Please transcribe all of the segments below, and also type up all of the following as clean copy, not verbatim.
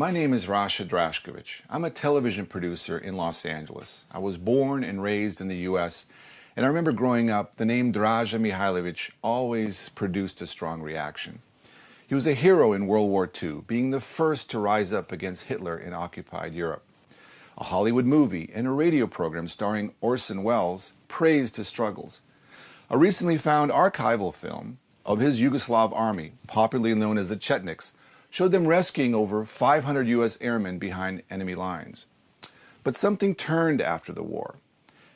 My name is Draža Mihailović. I'm a television producer in Los Angeles. I was born and raised in the U.S., and I remember growing up, the name Draža Mihailović always produced a strong reaction. He was a hero in World War II, being the first to rise up against Hitler in occupied Europe. A Hollywood movie and a radio program starring Orson Welles praised his struggles. A recently found archival film of his Yugoslav army, popularly known as the Chetniks, showed them rescuing over 500 U.S. airmen behind enemy lines. But something turned after the war.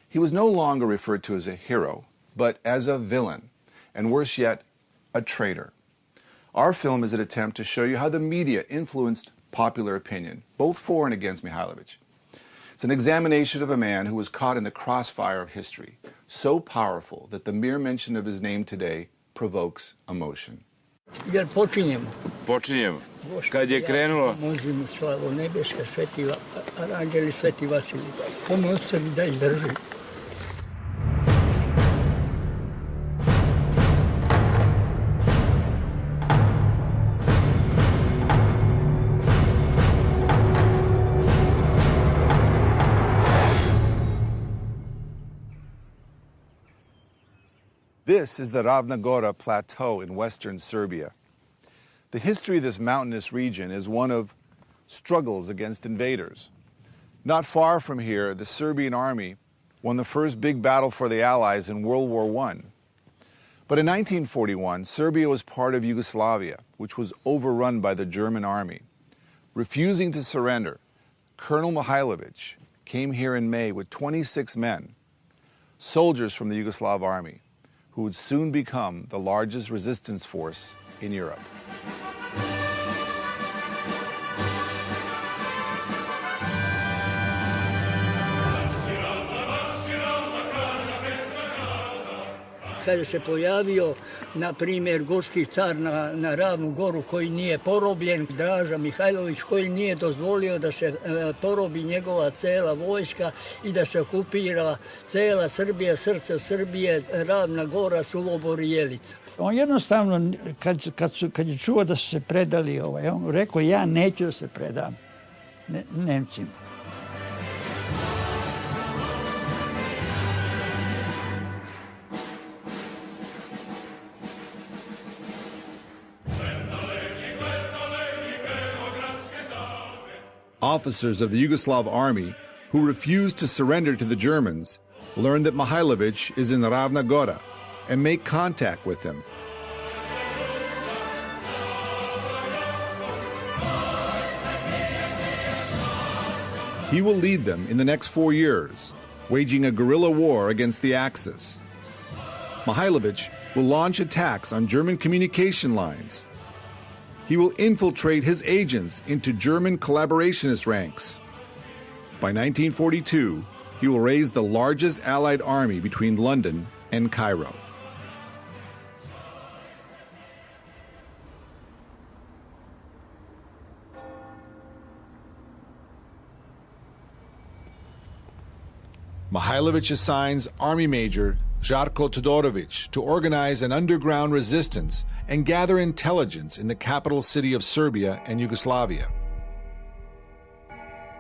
He was no longer referred to as a hero, but as a villain, and worse yet, a traitor. Our film is an attempt to show you how the media influenced popular opinion, both for and against Mihailović. It's an examination of a man who was caught in the crossfire of history, so powerful that the mere mention of his name today provokes emotion. Jer počinjemo. Počinjemo. Kad je krenulo... Možemo slavo nebeška, sveti aranđeli, sveti Vasilij. Pomoć sebi da izdrži. This is the Ravna Gora Plateau in western Serbia. The history of this mountainous region is one of struggles against invaders. Not far from here, the Serbian army won the first big battle for the Allies in World War I. But in 1941, Serbia was part of Yugoslavia, which was overrun by the German army. Refusing to surrender, Colonel Mihailović came here in May with 26 men, soldiers from the Yugoslav army, who would soon become the largest resistance force in Europe. Kada se pojavio, na primjer, gorski car na Ravnu Goru koji nije porobljen, Draža Mihailović koji nije dozvolio da se porobi njegova cela vojska i da se okupira cela Srbija, srce Srbije, Ravna Gora, Sulobor i Jelica. On jednostavno, kad je čuo da su se predali, on rekao ja neću da se predam Nemcima. Officers of the Yugoslav army who refused to surrender to the Germans learn that Mihailović is in Ravna Gora and make contact with him. He will lead them in the next 4 years, waging a guerrilla war against the Axis. Mihailović will launch attacks on German communication lines. He will infiltrate his agents into German collaborationist ranks. By 1942, he will raise the largest Allied army between London and Cairo. Mihailović assigns Army Major Žarko Todorović to organize an underground resistance and gather intelligence in the capital city of Serbia and Yugoslavia.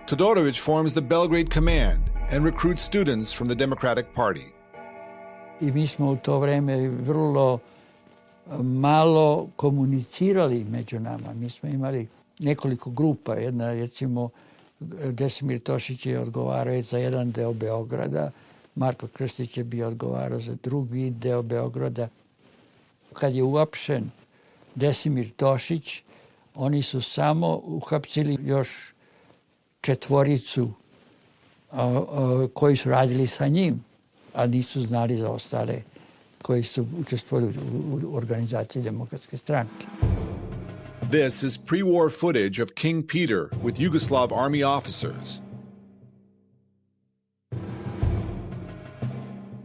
Todorović forms the Belgrade Command and recruits students from the Democratic Party. I mi smo u to vreme vrlo malo komunicirali među nama. Mi smo imali nekoliko grupa. Jedna, recimo, Desimir Tošić je odgovarao za jedan deo Beograda, Marko Krstić je bio odgovarao za drugi deo Beograda. Kad je uapšen Desimir Tošić, oni su samo uhapsili još 4 koji su radili sa njim, a nisu znali za ostale koji su učestvovali u organizaciji Demokratske stranke. This is pre-war footage of King Peter with Yugoslav army officers.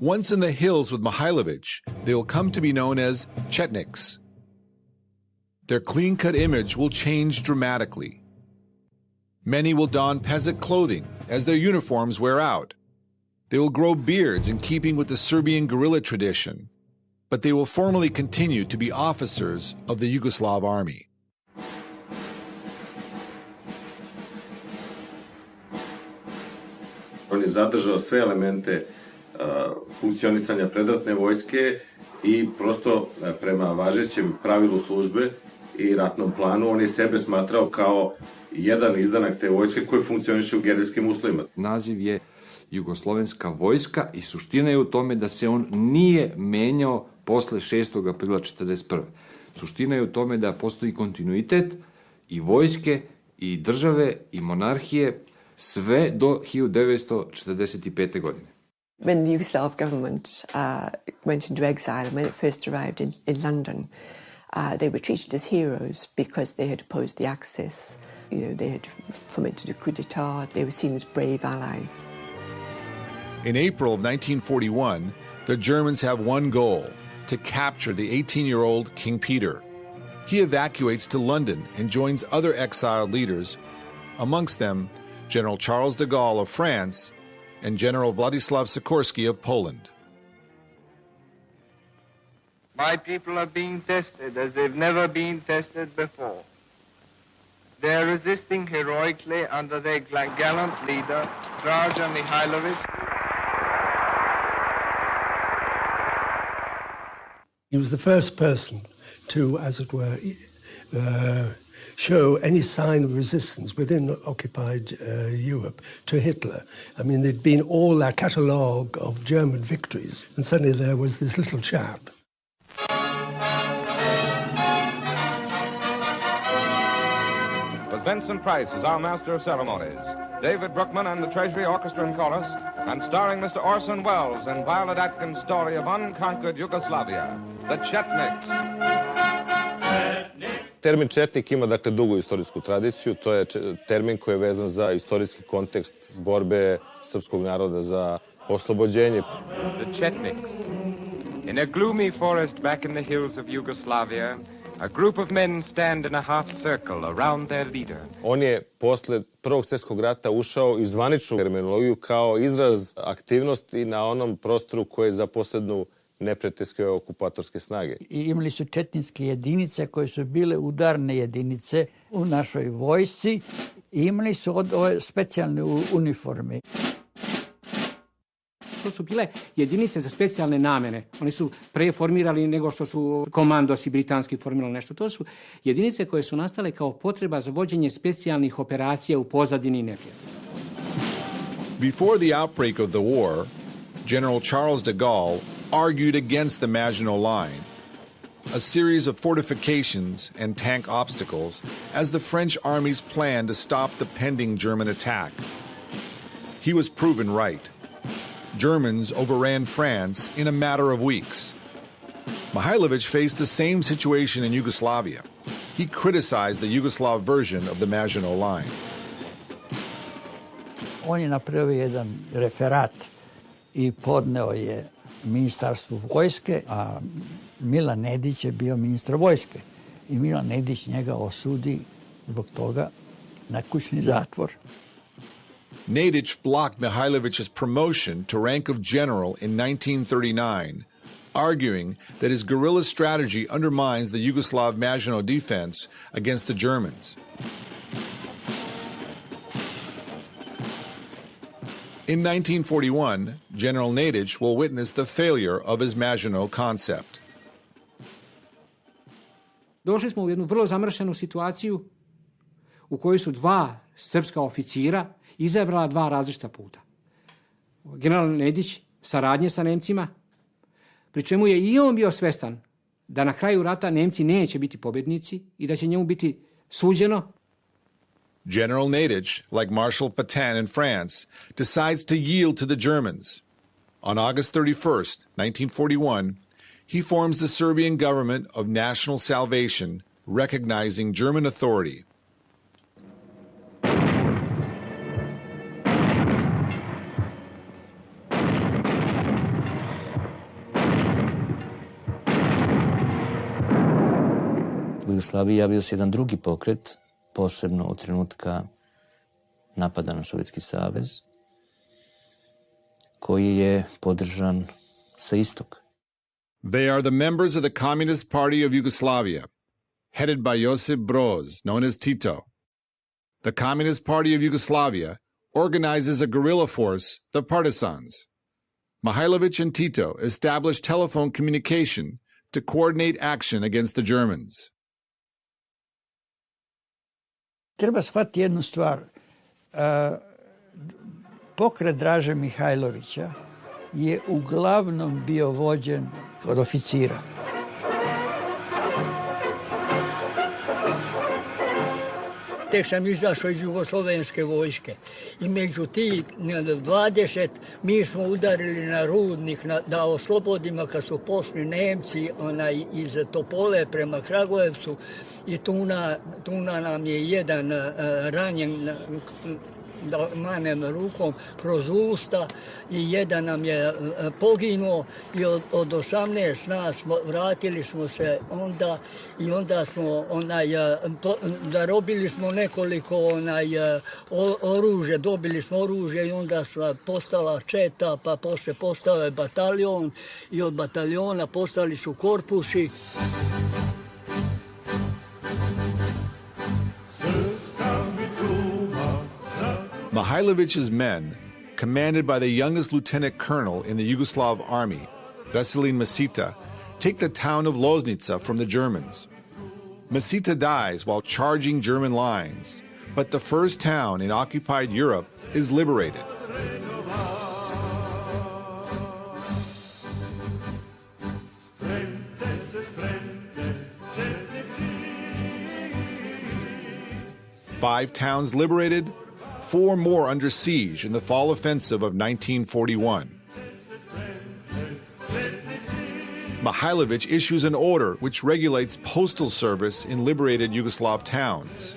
Once in the hills with Mihailović, they will come to be known as Chetniks. Their clean-cut image will change dramatically. Many will don peasant clothing as their uniforms wear out. They will grow beards in keeping with the Serbian guerrilla tradition, but they will formally continue to be officers of the Yugoslav army. On je zadržao sve elemente funkcionisanja predratne vojske i prosto prema važećem pravilu službe i ratnom planu on je sebe smatrao kao jedan izdanak te vojske koji funkcioniše u gerilskim uslovima. Naziv je Jugoslovenska vojska i suština je u tome da se on nije menjao posle 6. aprila 1941. Suština je u tome da postoji kontinuitet i vojske i države i monarhije sve do 1945. godine. When the Yugoslav government went into exile and when it first arrived in London, they were treated as heroes because they had opposed the Axis. They had fomented a coup d'etat. They were seen as brave allies. In April of 1941, the Germans have one goal: to capture the 18-year-old King Peter. He evacuates to London and joins other exiled leaders, amongst them General Charles de Gaulle of France and General Władysław Sikorski of Poland. My people are being tested as they've never been tested before. They are resisting heroically under their gallant leader, Draža Mihailović. He was the first person to, as it were, show any sign of resistance within occupied Europe to Hitler. I mean, there'd been all that catalogue of German victories, and suddenly there was this little chap. With Vincent Price as our master of ceremonies, David Brookman and the Treasury Orchestra and Chorus, and starring Mr. Orson Welles in Violet Atkins' story of unconquered Yugoslavia, The Chetniks. Termin četnik ima, dakle, dugu istorijsku tradiciju. To je termin koji je vezan za istorijski kontekst borbe srpskog naroda za oslobođenje. The Chetniks. In a gloomy forest back in the hills of Yugoslavia, a group of men stand in a half circle around their leader. On je posle Prvog svjetskog rata ušao i zvaničnu terminologiju kao izraz aktivnosti na onom prostoru koji je za poslednu neprijateljske okupatorske snage. I imali su četničke jedinice koje su bile udarne jedinice u našoj vojsci i imali su ove specijalne uniforme. To su bile jedinice za specijalne namene. Oni su preformirali nego što su komandosi britanski formirali nešto. To su jedinice koje su nastale kao potreba za vođenje specijalnih operacija u pozadini neprijatelja. Before the outbreak of the war, General Charles de Gaulle argued against the Maginot Line, a series of fortifications and tank obstacles as the French army's plan to stop the pending German attack. He was proven right. Germans overran France in a matter of weeks. Mihailović faced the same situation in Yugoslavia. He criticized the Yugoslav version of the Maginot Line. On je napravio jedan referat i podneo je ministarstvu vojske, a Milan Nedić je bio ministar vojske. I Milan Nedić njega osudi zbog toga na kućni zatvor. Nedić blocked Mihailović's promotion to rank of general in 1939, arguing that his guerrilla strategy undermines the Yugoslav Maginot defense against the Germans. In 1941, General Nedić will witness the failure of his Maginot concept. Došli smo u jednu vrlo zamršenu situaciju u kojoj su dva srpska oficira izabrala dva različita puta. General Nedić saradnje sa Nemcima, pri čemu je i on bio svestan da na kraju rata Nemci neće biti pobjednici i da će njemu biti suđeno. General Nedić, like Marshal Pétain in France, decides to yield to the Germans. On August 31st, 1941, he forms the Serbian government of national salvation, recognizing German authority. U Jugoslaviji javio se jedan drugi pokret, posebno od trenutka napada na Sovjetski savez, koji je podržan sa istoka. They are the members of the Communist Party of Yugoslavia, headed by Josip Broz, known as Tito. The Communist Party of Yugoslavia organizes a guerrilla force, the Partisans. Mihailović and Tito established telephone communication to coordinate action against the Germans. Treba shvatiti jednu stvar. Pokret Draže Mihailovića je uglavnom bio vođen od oficira. Tek sam izašao iz jugoslovenske vojske i među ti 20 mi smo udarili na rudnik da oslobodimo kad su pošli Nemci iz Topole prema Kragujevcu i tuna nam je jedan ranjen da manem rukom kroz usta i jedan nam je poginuo i od 18 nas vratili smo se onda i onda smo zarobili smo nekoliko oružje, dobili smo oružje i onda postala četa, pa posle postao je bataljon i od bataljona postali su korpusi. Mihailović's men, commanded by the youngest lieutenant colonel in the Yugoslav army, Veselin Mesita, take the town of Loznica from the Germans. Mesita dies while charging German lines, but the first town in occupied Europe is liberated. Five towns liberated, 4 more under siege in the fall offensive of 1941. Mihailović issues an order which regulates postal service in liberated Yugoslav towns.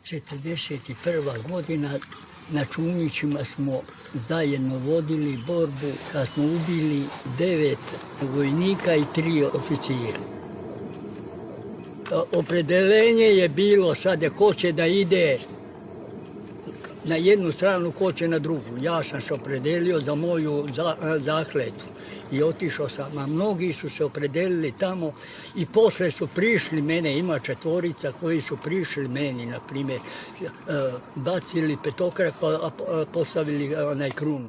'41. godina na Čunjićima smo zajedno vodili borbu kad smo ubili 9 vojnika i 3 oficira. Opredelenje je bilo sada ko će da ide na jednu stranu, ko će na drugu. Ja sam se opredelio za moju zakletvu i otišao sam, a mnogi su se opredelili tamo i posle su prišli mene, ima 4 koji su prišli meni, na primjer, bacili petokraku, a postavili krunu.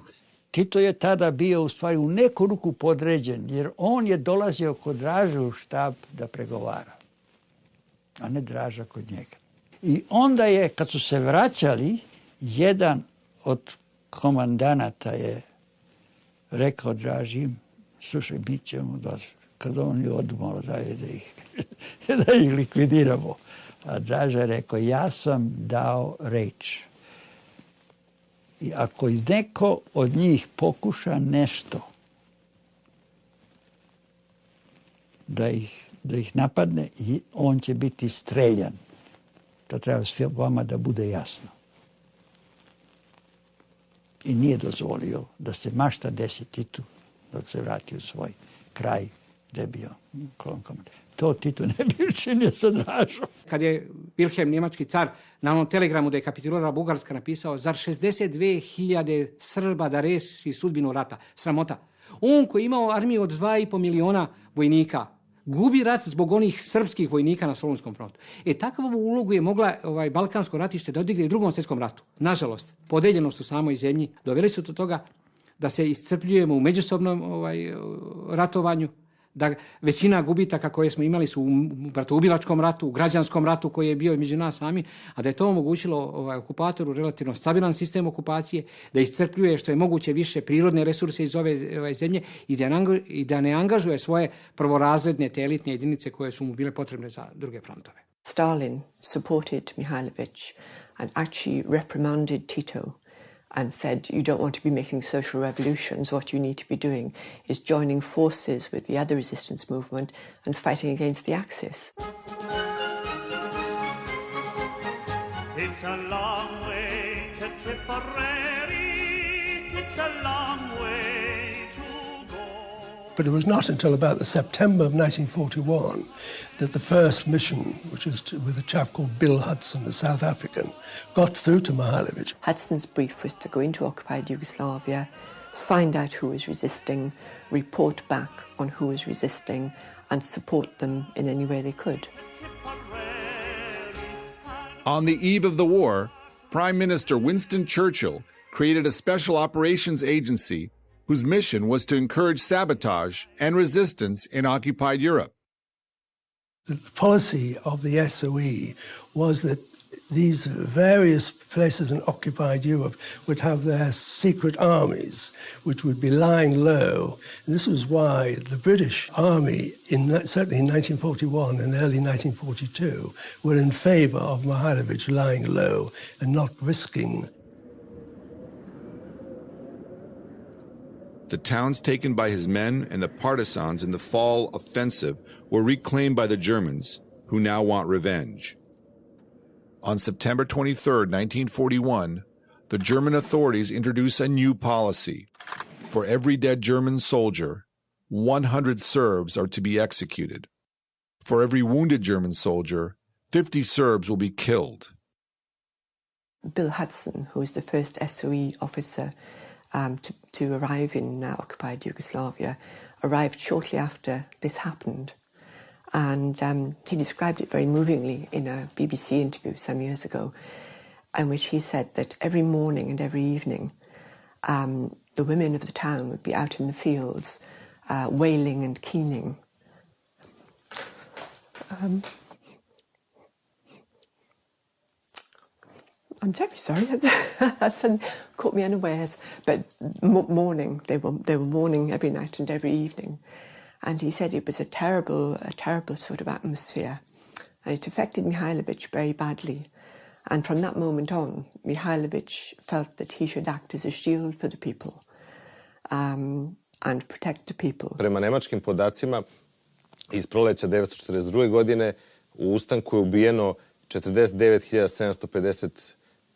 Tito je tada bio u stvari u neku ruku podređen, jer on je dolazio kod Draže u štab da pregovara, a ne Draža kod njega. I onda je, kad su se vraćali, jedan od komandanata je rekao Draži, slušaj, mi ćemo kad oni odu malo da ih likvidiramo. A Draža je rekao, ja sam dao reč. I ako neko od njih pokuša nešto da ih napadne, on će biti streljan. To treba sve vama da bude jasno. I nije dozvolio da se mašta desi Titu dok se vrati u svoj kraj gde je bio komandant. To Titu ne bi učinio sa Dražom. Kad je Wilhelm, njemački car, na onom telegramu da je kapitulirala Bugarska napisao, zar 62.000 Srba da reši sudbinu rata? Sramota. On koji je imao armiju od 2,5 miliona vojnika, gubi rat zbog onih srpskih vojnika na Solunskom frontu. Takvu ulogu je mogla Balkansko ratište da odigra i u Drugom svjetskom ratu. Nažalost, podeljenost u samoj zemlji doveli su do toga da se iscrpljujemo u međusobnom ratovanju, da većina gubitaka koje smo imali su u bratoubilačkom ratu, u građanskom ratu koji je bio među nas sami, a da je to omogućilo okupatoru relativno stabilan sistem okupacije, da iscrpljuje što je moguće više prirodne resurse iz ove zemlje i da ne angažuje svoje prvorazredne te elitne jedinice koje su mu bile potrebne za druge frontove. Stalin supported Mihailović and actually reprimanded Tito and said, you don't want to be making social revolutions. What you need to be doing is joining forces with the other resistance movement and fighting against the Axis. It's a long way to Tipperary. It's a long way to go. But it was not until about the September of 1941 that the first mission, which was with a chap called Bill Hudson, a South African, got through to Mihailović. Hudson's brief was to go into occupied Yugoslavia, find out who is resisting, report back on who is resisting, and support them in any way they could. On the eve of the war, Prime Minister Winston Churchill created a special operations agency whose mission was to encourage sabotage and resistance in occupied Europe. The policy of the SOE was that these various places in occupied Europe would have their secret armies, which would be lying low. And this was why the British Army, certainly in 1941 and early 1942, were in favour of Mihailović lying low and not risking. The towns taken by his men and the partisans in the fall offensive were reclaimed by the Germans, who now want revenge. On September 23, 1941, the German authorities introduce a new policy. For every dead German soldier, 100 Serbs are to be executed. For every wounded German soldier, 50 Serbs will be killed. Bill Hudson, who was the first SOE officer to arrive in occupied Yugoslavia, arrived shortly after this happened. And he described it very movingly in a BBC interview some years ago, in which he said that every morning and every evening, the women of the town would be out in the fields, wailing and keening. I'm terribly sorry. That's caught me unawares. But mourning, they were mourning every night and every evening. And he said it was a terrible sort of atmosphere. And it affected Mihailović very badly. And from that moment on, Mihailović felt that he should act as a shield for the people and protect the people. Prema nemačkim podacima, iz proleća 1942. godine u ustanku je ubijeno 49.750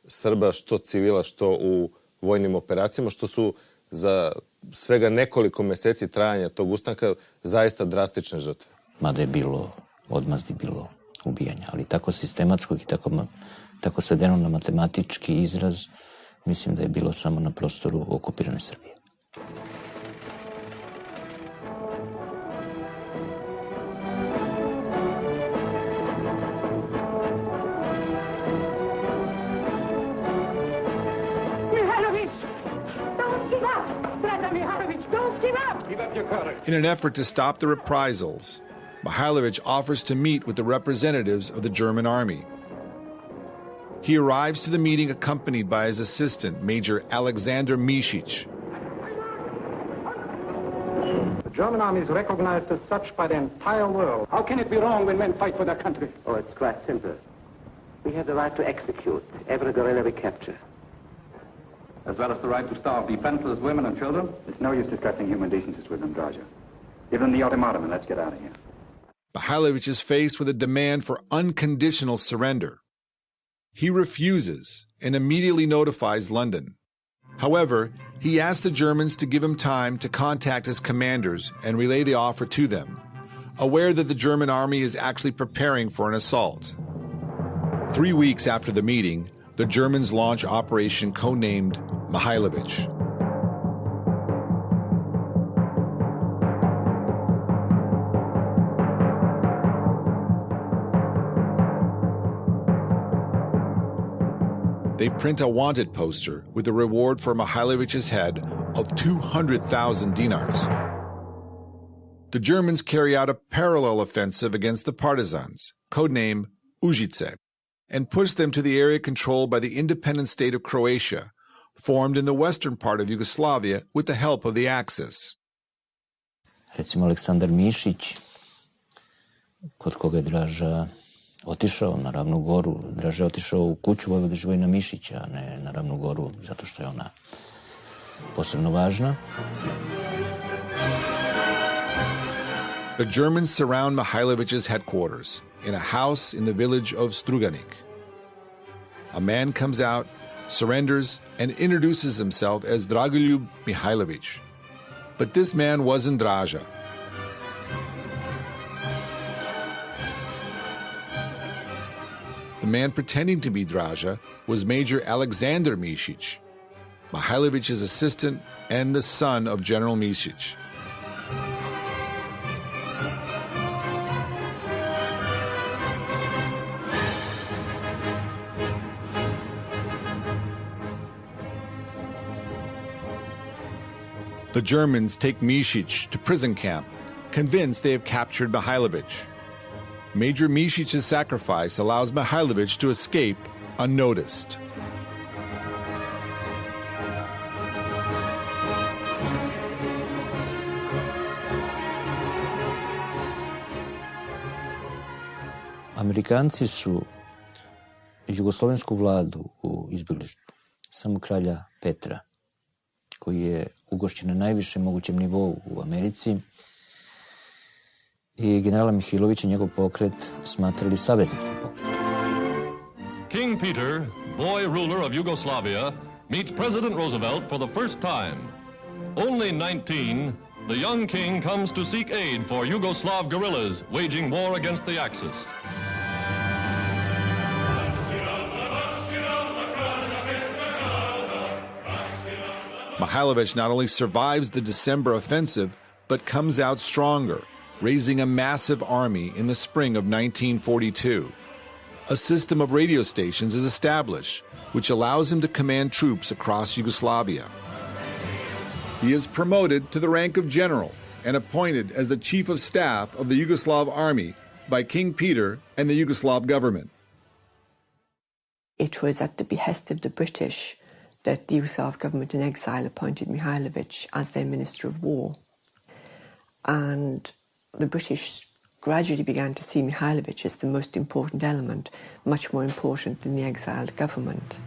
Srba, što civila, što u vojnim operacijama, što su za svega nekoliko meseci trajanja tog ustanka zaista drastične žrtve. Mada je bilo odmazdi, bilo ubijanja, ali tako sistematskog i tako svedeno na matematički izraz, mislim da je bilo samo na prostoru okupirane Srbije. In an effort to stop the reprisals, Mihailović offers to meet with the representatives of the German army. He arrives to the meeting accompanied by his assistant, Major Alexander Misic. The German army is recognized as such by the entire world. How can it be wrong when men fight for their country? Oh, it's quite simple. We have the right to execute every guerrilla we capture. As well as the right to starve defenseless women and children? It's no use discussing human decencies with them, Draža. Give them the ultimatum and let's get out of here. Mihailović is faced with a demand for unconditional surrender. He refuses and immediately notifies London. However, he asks the Germans to give him time to contact his commanders and relay the offer to them, aware that the German army is actually preparing for an assault. 3 weeks after the meeting, the Germans launch Operation codenamed Mihailović. They print a wanted poster with a reward for Mihailović's head of 200,000 dinars. The Germans carry out a parallel offensive against the partisans, codenamed Užice, and push them to the area controlled by the independent state of Croatia, formed in the western part of Yugoslavia with the help of the Axis. Recimo Aleksandar Mišić, kod koga je Draža otišao na Ravnu goru. Draža je otišao u kuću Vojvode Živojina Mišića, a ne na Ravnu goru, zato što je ona posebno važna. The Germans surround Mihailović's headquarters in a house in the village of Struganik. A man comes out, surrenders, and introduces himself as Dragoljub Mihailović. But this man wasn't Draža. The man pretending to be Draža was Major Alexander Misic. Mihailović's assistant and the son of General Mišić. The Germans take Mišić to prison camp, convinced they have captured Mihailović. Major Mišić's sacrifice allows Mihailović to escape unnoticed. Amerikanci su jugoslovensku vladu u izbjeglištvu, samo kralja Petra, koji je ugošćen na najvišem mogućem nivou u Americi, i generala Mihailovića i njegov pokret smatrali savezničkim pokretom. King Peter, boy ruler of Yugoslavia, meets President Roosevelt for the first time. Only 19, the young king comes to seek aid for Yugoslav guerrillas waging war against the Axis. Mihailović not only survives the December offensive, but comes out stronger, raising a massive army in the spring of 1942. A system of radio stations is established, which allows him to command troops across Yugoslavia. He is promoted to the rank of general and appointed as the chief of staff of the Yugoslav army by King Peter and the Yugoslav government. It was at the behest of the British that the Yugoslav government in exile appointed Mihailović as their Minister of War. And the British gradually began to see Mihailović as the most important element, much more important than the exiled government.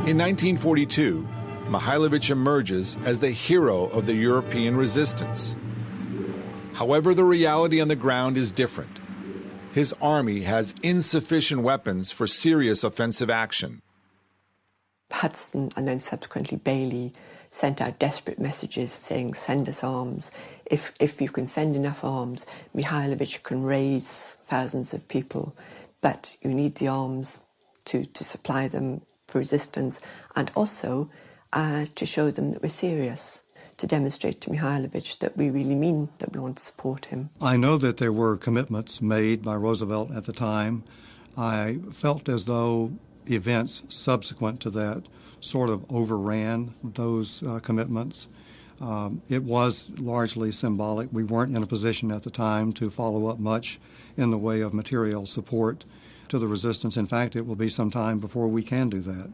In 1942, Mihailović emerges as the hero of the European resistance. However, the reality on the ground is different. His army has insufficient weapons for serious offensive action. Hudson and then subsequently Bailey sent out desperate messages saying, send us arms. If you can send enough arms, Mihailović can raise thousands of people, but you need the arms to supply them for resistance, and also to show them that we're serious, to demonstrate to Mihailović that we really mean that we want to support him. I know that there were commitments made by Roosevelt at the time. I felt as though events subsequent to that sort of overran those commitments. It was largely symbolic. We weren't in a position at the time to follow up much in the way of material support to the resistance. In fact, it will be some time before we can do that.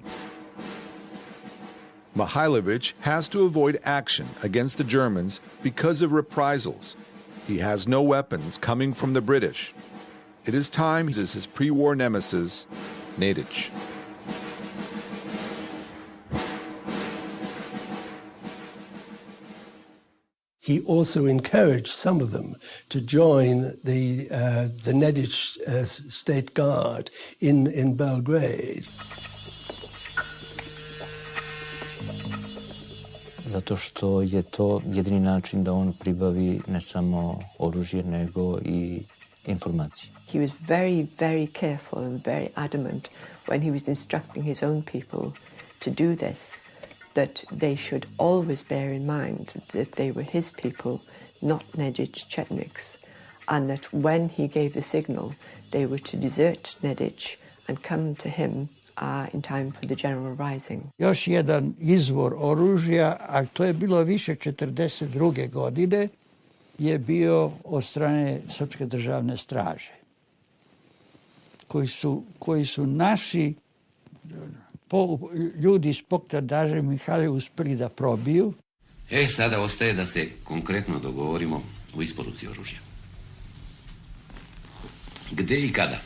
Mihailović has to avoid action against the Germans because of reprisals. He has no weapons coming from the British. It is time he uses his pre-war nemesis, Nedić. He also encouraged some of them to join the Nedić State Guard in Belgrade. Zato što je to jedini način da on pribavi ne samo oružje, nego i informacije. He was very, very careful and very adamant when he was instructing his own people to do this, that they should always bear in mind that they were his people, not Nedić Chetniks, and that when he gave the signal, they were to desert Nedić and come to him in time for the general rising. Još jedan izvor oružja, a to je bilo više 42. godine, je bio od strane Srpske državne straže, koji su naši ljudi iz pokreta Draže Mihailovića uspeli da probiju. Sada ostaje da se konkretno dogovorimo u isporuci oružja. Gde i kada?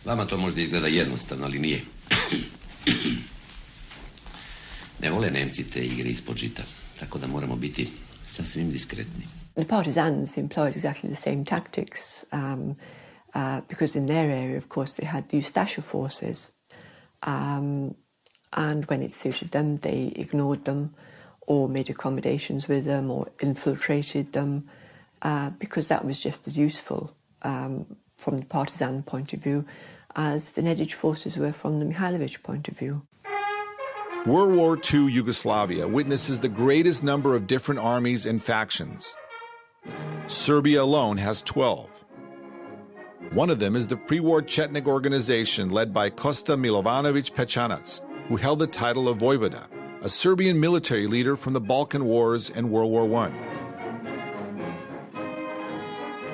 Vama to možda izgleda jednostavno, ali nije. Ne vole Nemci te igre ispod žita, tako da moramo biti sasvim diskretni. The partisans employed exactly the same tactics because in their area, of course, they had the Ustasha forces. and when it suited them, they ignored them or made accommodations with them or infiltrated them, because that was just as useful from the partisan point of view as the Nedić forces were from the Mihailović point of view. World War II Yugoslavia witnesses the greatest number of different armies and factions. Serbia alone has 12. One of them is the pre-war Chetnik organization led by Kosta Milovanović Pečanac, who held the title of Vojvoda, a Serbian military leader from the Balkan Wars and World War I.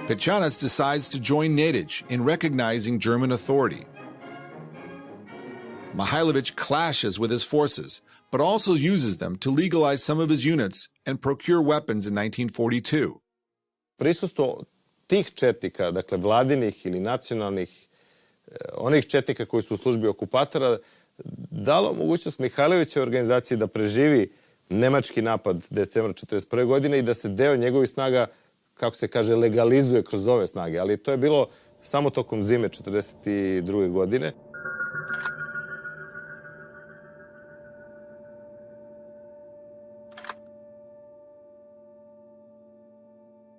Pečanac decides to join Nedić in recognizing German authority. Mihailović clashes with his forces, but also uses them to legalize some of his units and procure weapons in 1942. Prisustvo tih četnika, dakle vladinih ili nacionalnih, onih četnika koji su u službi okupatora, dalo mogućnost Mihailovićevoj organizaciji da preživi nemački napad decembra 1941. godine i da se deo njegovih snaga, kako se kaže, legalizuje kroz ove snage. Ali to je bilo samo tokom zime 1942. godine.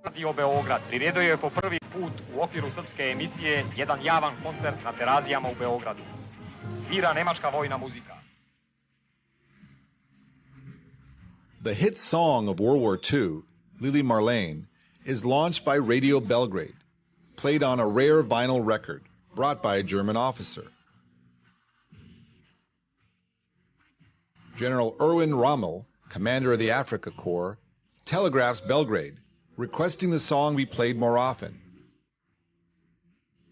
Radio Beograd priredio je po prvi put u okviru srpske emisije jedan javan koncert na Terazijama u Beogradu. Svira nemačka vojna muzika. The hit song of World War II, Lili Marlene, is launched by Radio Belgrade, played on a rare vinyl record brought by a German officer. General Erwin Rommel, commander of the Africa Corps, telegraphs Belgrade, requesting the song be played more often.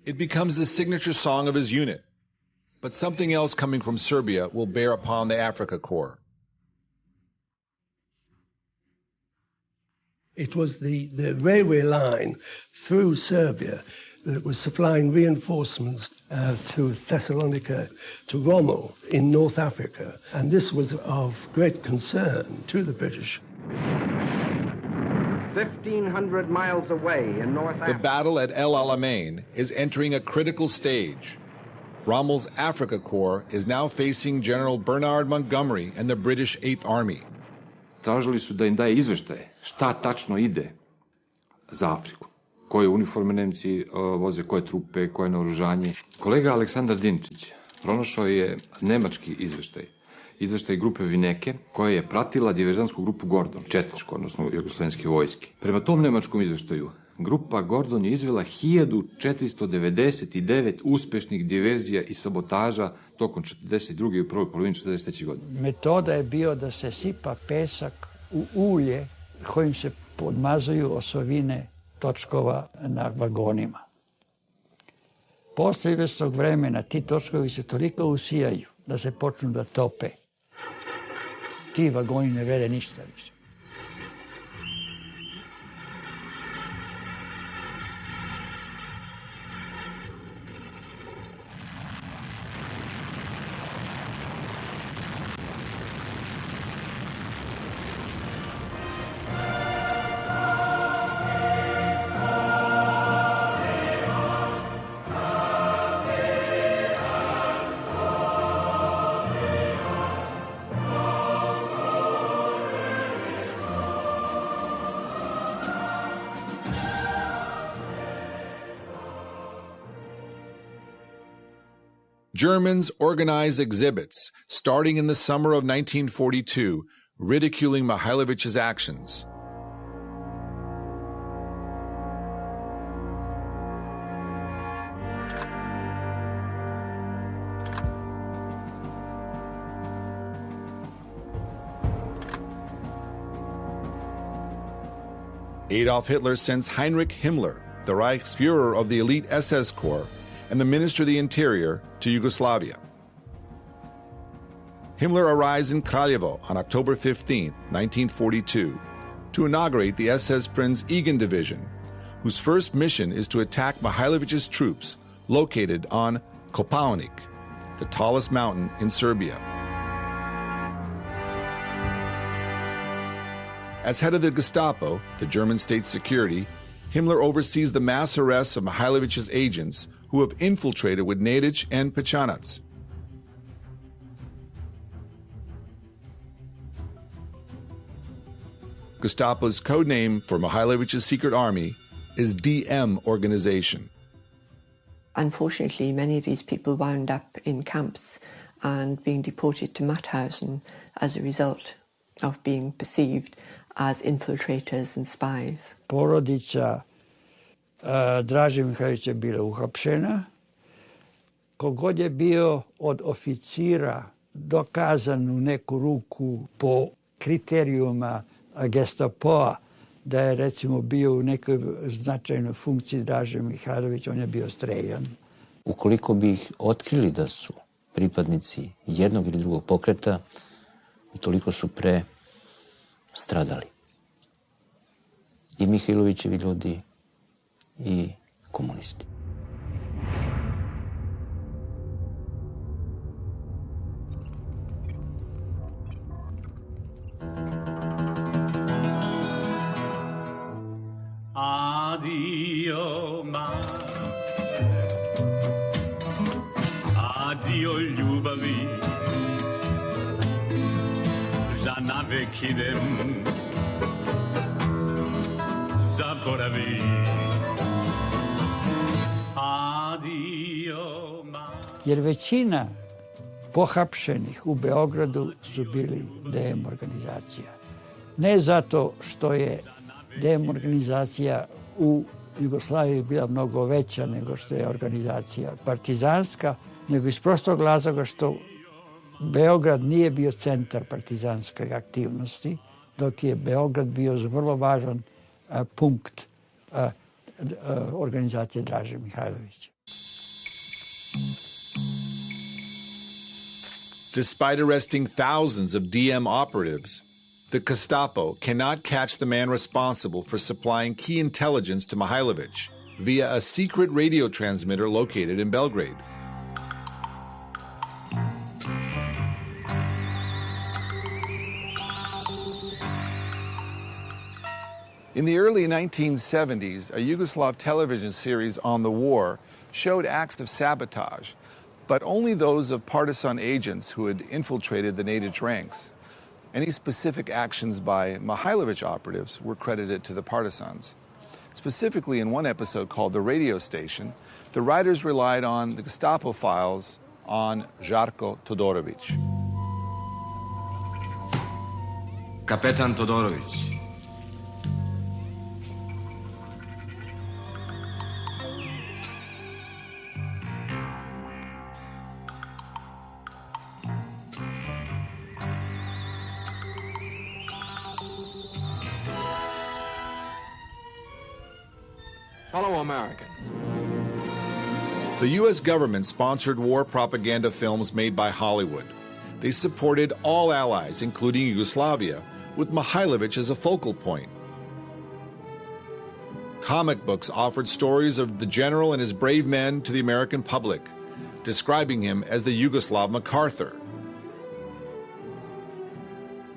It becomes the signature song of his unit, but something else coming from Serbia will bear upon the Africa Corps. It was the railway line through Serbia that was supplying reinforcements to Thessalonica, to Rommel in North Africa, and this was of great concern to the British. 1,500 miles away in North Africa. The battle at El Alamein is entering a critical stage. Rommel's Africa Corps is now facing General Bernard Montgomery and the British 8th Army. Tražili su da im daje izveštaje šta tačno ide za Afriku. Koje uniforme Nemci voze, koje trupe, koje naoružanje. Kolega Aleksandar Dinčić pronašao je nemački izveštaj. Izveštaj grupe Vineke, koja je pratila diverzantsku grupu Gordon, četničku, odnosno jugoslovenske vojske. Prema tom nemačkom izveštaju, grupa Gordon je izvela 1499 uspešnih diverzija i sabotaža tokom 1942. i u prvoj polovini 1943. godine. Metoda je bio da se sipa pesak u ulje kojim se podmazuju osovine točkova na vagonima. Posle izvesnog vremena ti točkovi se toliko usijaju da se počnu da tope. Ti vagoni ne vrede ništa više. Germans organized exhibits starting in the summer of 1942, ridiculing Mihailović's actions. Adolf Hitler sends Heinrich Himmler, the Reichsfuhrer of the elite SS Corps, and the Minister of the Interior to Yugoslavia. Himmler arrives in Kraljevo on October 15, 1942, to inaugurate the SS Prinz Eugen Division, whose first mission is to attack Mihailović's troops located on Kopaonik, the tallest mountain in Serbia. As head of the Gestapo, the German state security, Himmler oversees the mass arrests of Mihailović's agents who have infiltrated with Nedić and Pečanac. Gestapo's code name for Mihailović's secret army, is DM organization. Unfortunately, many of these people wound up in camps and being deported to Mauthausen as a result of being perceived as infiltrators and spies. Porodica Draže Mihailovića je bila uhapšena. Kogod je bio od oficira dokazan u neku ruku po kriterijuma Gestapoa da je recimo bio u nekoj značajnoj funkciji Draže Mihailović, on je bio streljan. Ukoliko bi ih otkrili da su pripadnici jednog ili drugog pokreta, toliko su pre stradali. I Mihailovićevi ljudi i komunisti. Adio mare, adio ljubavi, za navek idem, zaboravi. Adio mare. Jer većina pohapšenih u Beogradu su bili DM organizacija. Ne zato što je DM organizacija u Jugoslaviji bila mnogo veća nego što je organizacija partizanska, nego iz prostog razloga što Beograd nije bio centar partizanske aktivnosti, dok je Beograd bio vrlo važan punkt organizacije Draže Mihailovića. Despite arresting thousands of DM operatives, the Gestapo cannot catch the man responsible for supplying key intelligence to Mihailović via a secret radio transmitter located in Belgrade. In the early 1970s, a Yugoslav television series on the war showed acts of sabotage, but only those of partisan agents who had infiltrated the Nedić ranks. Any specific actions by Mihailović operatives were credited to the partisans. Specifically, in one episode called The Radio Station, the writers relied on the Gestapo files on Žarko Todorović. Kapetan Todorović. Fellow Americans. The U.S. government sponsored war propaganda films made by Hollywood. They supported all allies, including Yugoslavia, with Mihailović as a focal point. Comic books offered stories of the general and his brave men to the American public, describing him as the Yugoslav MacArthur.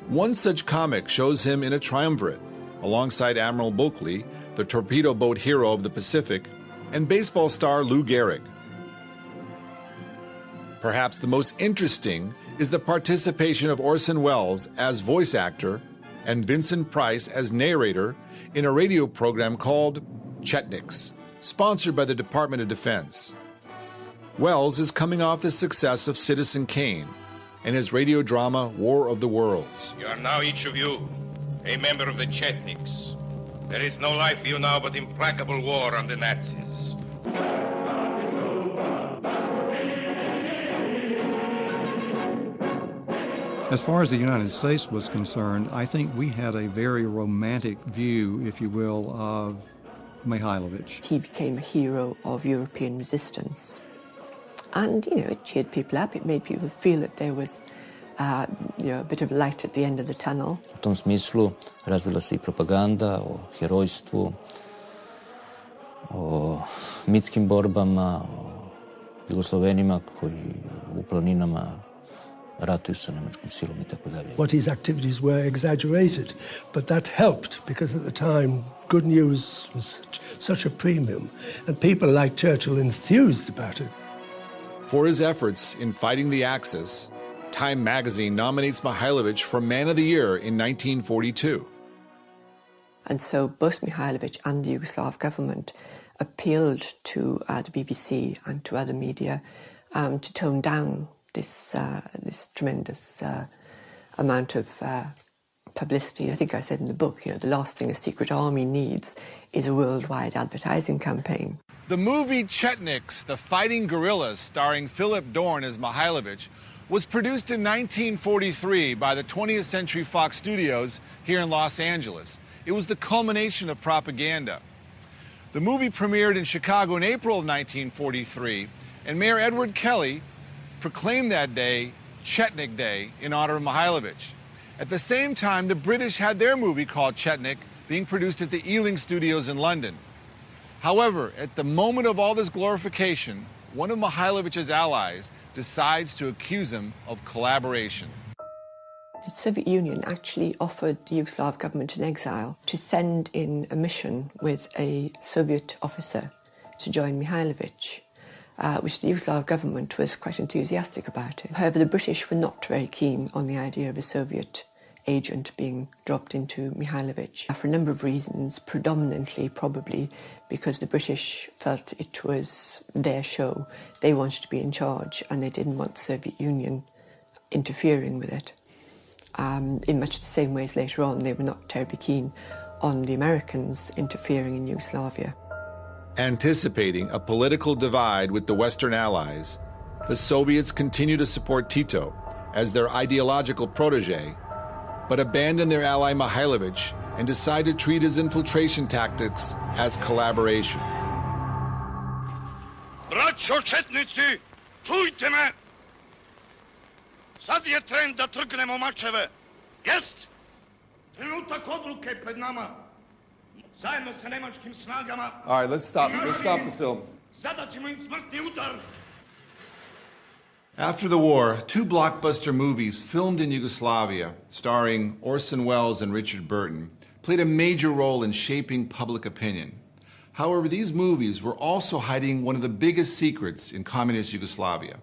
One such comic shows him in a triumvirate, alongside Admiral Bulkley, the torpedo boat hero of the Pacific, and baseball star Lou Gehrig. Perhaps the most interesting is the participation of Orson Welles as voice actor and Vincent Price as narrator in a radio program called Chetniks, sponsored by the Department of Defense. Welles is coming off the success of Citizen Kane and his radio drama War of the Worlds. You are now each of you a member of the Chetniks. There is no life for you now but implacable war on the Nazis. As far as the United States was concerned, I think we had a very romantic view, if you will, of Mihailović. He became a hero of European resistance. And, it cheered people up. It made people feel that there was a bit of light at the end of the tunnel. U tom smislu razvila se i propaganda o herojstvu, o mitskim borbama, o Jugoslovenima koji u planinama ratuju sa nemačkom silom i tako dalje. What his activities were exaggerated, but that helped because at the time good news was such a premium and people like Churchill enthused about it. For his efforts in fighting the Axis, Time magazine nominates Mihailović for Man of the Year in 1942. And so both Mihailović and the Yugoslav government appealed to the BBC and to other media to tone down this tremendous amount of publicity. I think I said in the book, the last thing a secret army needs is a worldwide advertising campaign. The movie Chetniks, The Fighting Guerrillas, starring Philip Dorn as Mihailović, was produced in 1943 by the 20th Century Fox Studios here in Los Angeles. It was the culmination of propaganda. The movie premiered in Chicago in April of 1943, and Mayor Edward Kelly proclaimed that day Chetnik Day in honor of Mihailović. At the same time, the British had their movie called Chetnik being produced at the Ealing Studios in London. However, at the moment of all this glorification, one of Mihailović's allies decides to accuse him of collaboration. The Soviet Union actually offered the Yugoslav government in exile to send in a mission with a Soviet officer to join Mihailović, which the Yugoslav government was quite enthusiastic about it. However, the British were not very keen on the idea of a Soviet agent being dropped into Mihailović for a number of reasons, predominantly probably because the British felt it was their show. They wanted to be in charge and they didn't want the Soviet Union interfering with it. In much the same ways later on, they were not terribly keen on the Americans interfering in Yugoslavia. Anticipating a political divide with the Western Allies, the Soviets continue to support Tito as their ideological protege, but abandon their ally Mihailović and decide to treat his infiltration tactics as collaboration. Braćo četnici, čujte me! Sad je tren da trgnemo mačeve. Jest! Trenutak odluke pred nama. Zajedno sa nemačkim snagama. All right, let's stop the film. Zadaćemo im smrtni udar. After the war, two blockbuster movies filmed in Yugoslavia, starring Orson Welles and Richard Burton, played a major role in shaping public opinion. However, these movies were also hiding one of the biggest secrets in communist Yugoslavia: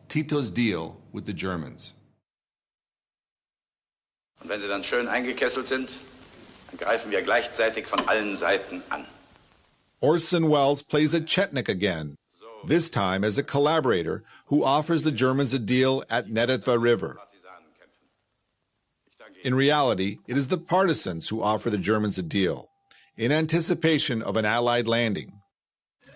Tito's deal with the Germans. Und wenn sie dann schön eingekesselt sind, dann greifen wir gleichzeitig von allen Seiten an. Orson Welles plays a Chetnik again, this time as a collaborator who offers the Germans a deal at Neretva River. In reality, it is the partisans who offer the Germans a deal, in anticipation of an Allied landing.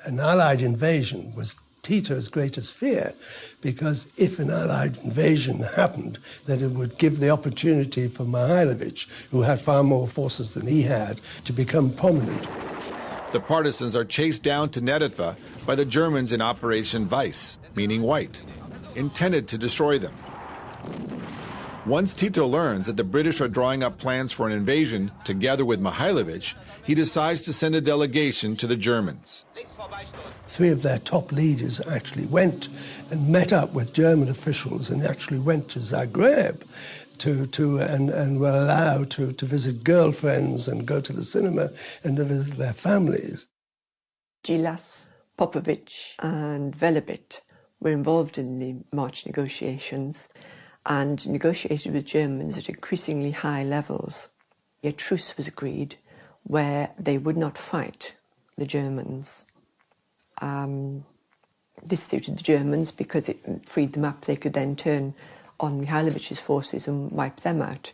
An Allied invasion was Tito's greatest fear, because if an Allied invasion happened, then it would give the opportunity for Mihailović, who had far more forces than he had, to become prominent. The partisans are chased down to Neretva by the Germans in Operation Weiss, meaning white, intended to destroy them. Once Tito learns that the British are drawing up plans for an invasion together with Mihailović, he decides to send a delegation to the Germans. Three of their top leaders actually went and met up with German officials and actually went to Zagreb and were allowed to visit girlfriends and go to the cinema and to visit their families. Gilas, Popovic and Velebit were involved in the March negotiations and negotiated with Germans at increasingly high levels. A truce was agreed where they would not fight the Germans. This suited the Germans because it freed them up. They could then turn on Mihailovic's forces and wipe them out.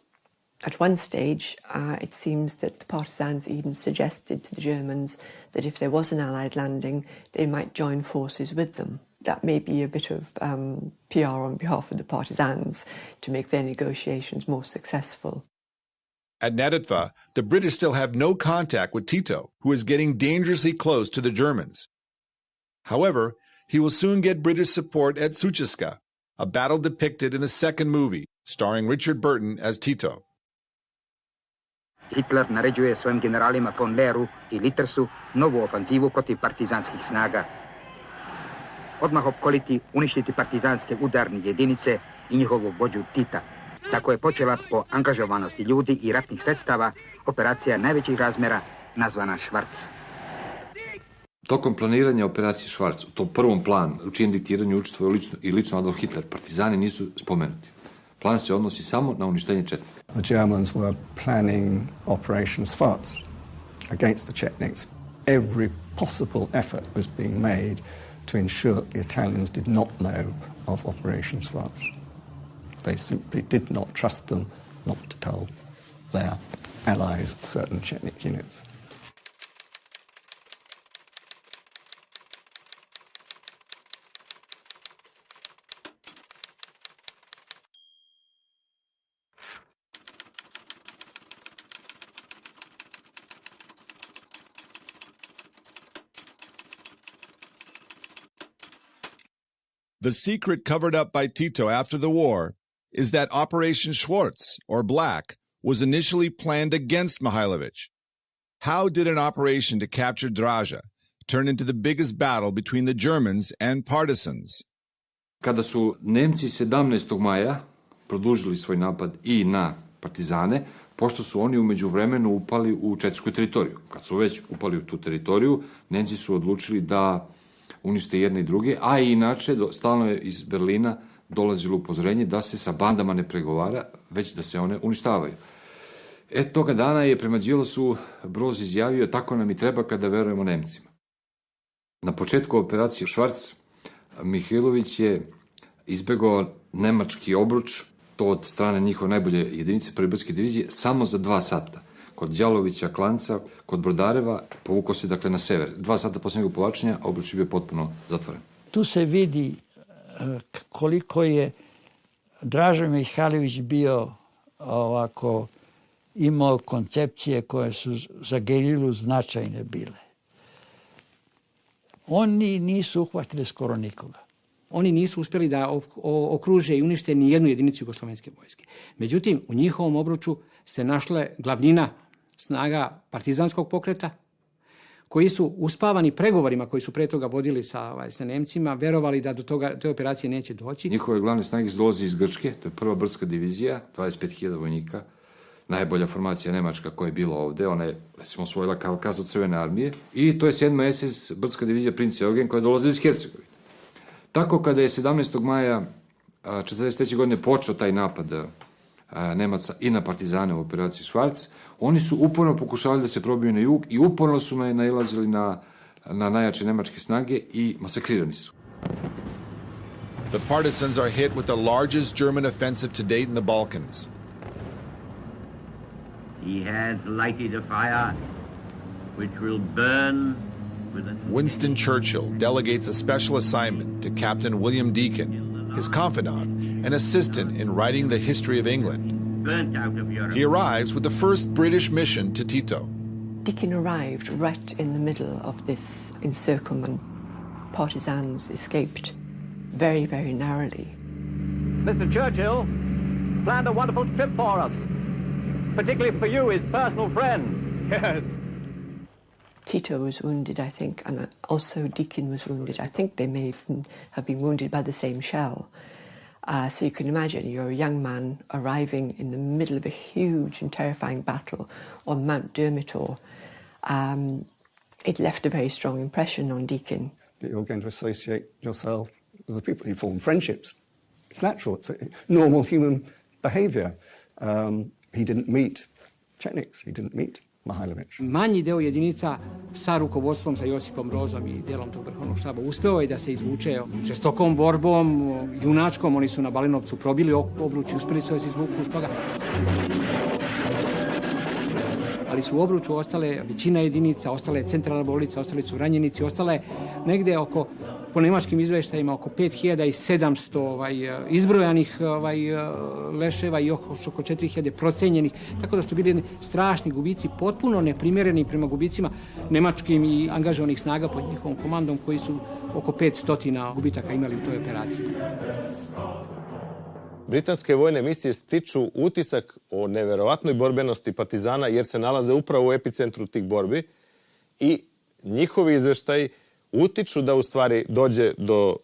At one stage, it seems that the partisans even suggested to the Germans that if there was an Allied landing, they might join forces with them. That may be a bit of PR on behalf of the partisans to make their negotiations more successful. At Neretva, the British still have no contact with Tito, who is getting dangerously close to the Germans. However, he will soon get British support at Suceska, a battle depicted in the second movie, starring Richard Burton as Tito. Hitler naređuje svojim generalima von Leru I Littersu novu ofanzivu protiv partizanskih snaga. Odmah opkoliti, uništiti partizanske udarne jedinice I njihovog vođu Tita. Tako je počela po angažovanosti ljudi I ratnih sredstava operacija najvećih razmjera nazvana Švarc. Tokom planiranja operacije Švarc, u tom prvom planu, u čijem diktiranju učestvuje lično Adolf Hitler, partizani nisu spomenuti. Plan se odnosi samo na uništenje četnika. The Germans were planning Operation Schwarz against the Chetniks. Every possible effort was being made to ensure the Italians did not know of Operation Schwarz. They simply did not trust them not to tell their allies certain Chetnik units. The secret covered up by Tito after the war is that Operation Schwarz, or Black, was initially planned against Mihailović. How did an operation to capture Draža turn into the biggest battle between the Germans and partisans? Kada su Nemci 17. maja produžili svoj napad i na partizane, pošto su oni u međuvremenu upali u četničku teritoriju. Kad su već upali u tu teritoriju, Nemci su odlučili da unište jedne i druge, a i inače stalno je iz Berlina dolazilo upozorenje da se sa bandama ne pregovara, već da se one uništavaju. Toga dana je prema Đilasu Broz izjavio: tako nam i treba kada verujemo Nemcima. Na početku operacije Schwarz, Mihailović je izbegao nemački obruč, to od strane njihove najbolje jedinice prve brdske divizije, samo za 2 sata. Kod Đalovića, Klanca, kod Brodareva, povukao se dakle na sever. 2 sata posle njegovog povlačenja obruč je bio potpuno zatvoren. Tu se vidi koliko je Draža Mihailović bio ovako, imao koncepcije koje su za gerilu značajne bile. Oni nisu uhvatili skoro nikoga. Oni nisu uspjeli da okruže i unište ni jednu jedinicu jugoslovenske vojske. Međutim, u njihovom obruču se našle glavnina snaga partizanskog pokreta, koji su uspavani pregovorima koji su pre toga vodili sa Nemcima, verovali da do te operacije neće doći. Njihove glavne snage dolaze iz Grčke, to je prva brdska divizija, 25.000 vojnika, najbolja formacija nemačka koja je bila ovde, ona je, recimo, osvojila Kavkaz od Crvene armije, i to je 7. SS brdska divizija Princ Eugen koja je dolazila iz Hercegovine. Tako kada je 17. maja 1943. godine počeo taj napad Nemaca i na partizane u operaciji Schwarz, oni su uporno pokušavali da se probiju na jug i uporno su nailazili na najjače nemačke snage i masakrirani su. The partisans are hit with the largest German offensive to date in the Balkans. He has lighted a fire which will burn. Winston Churchill delegates a special assignment to Captain William Deacon, his confidant and assistant in writing the history of England. He arrives with the first British mission to Tito. Deacon arrived right in the middle of this encirclement. Partisans escaped very, very narrowly. Mr. Churchill planned a wonderful trip for us, particularly for you, his personal friend. Yes. Tito was wounded, I think, and also Deacon was wounded. I think they may have been wounded by the same shell. So you can imagine you're a young man arriving in the middle of a huge and terrifying battle on Mount Dermitor. It left a very strong impression on Deacon. You're going to associate yourself with the people. You form friendships. It's natural. It's a normal human behavior. He didn't meet Chetniks. He didn't meet Mihailović. Manji deo jedinica sa rukovodstvom, sa Josipom Brozom i delom tog vrhovnog štaba uspeo je da se izvuče žestokom borbom, junačkom. Oni su na Balinovcu probili obruč i uspeli su da se izvuku iz toga. Ali su u obruču ostale većina jedinica, ostale je centralna bolnica, ostali su ranjenici, ostale negde oko, po nemačkim izveštajima, oko 5700 izbrojanih leševa i oko 4000 procenjenih, tako da su bili strašni gubici, potpuno neprimjereni prema gubicima nemačkim i angažovanih snaga pod njihovom komandom, koji su oko 500 gubitaka imali u toj operaciji. Britanske vojne misije stiču utisak o neverovatnoj borbenosti partizana jer se nalaze upravo u epicentru tih borbi i njihovi izveštaji utiču da u stvari dođe do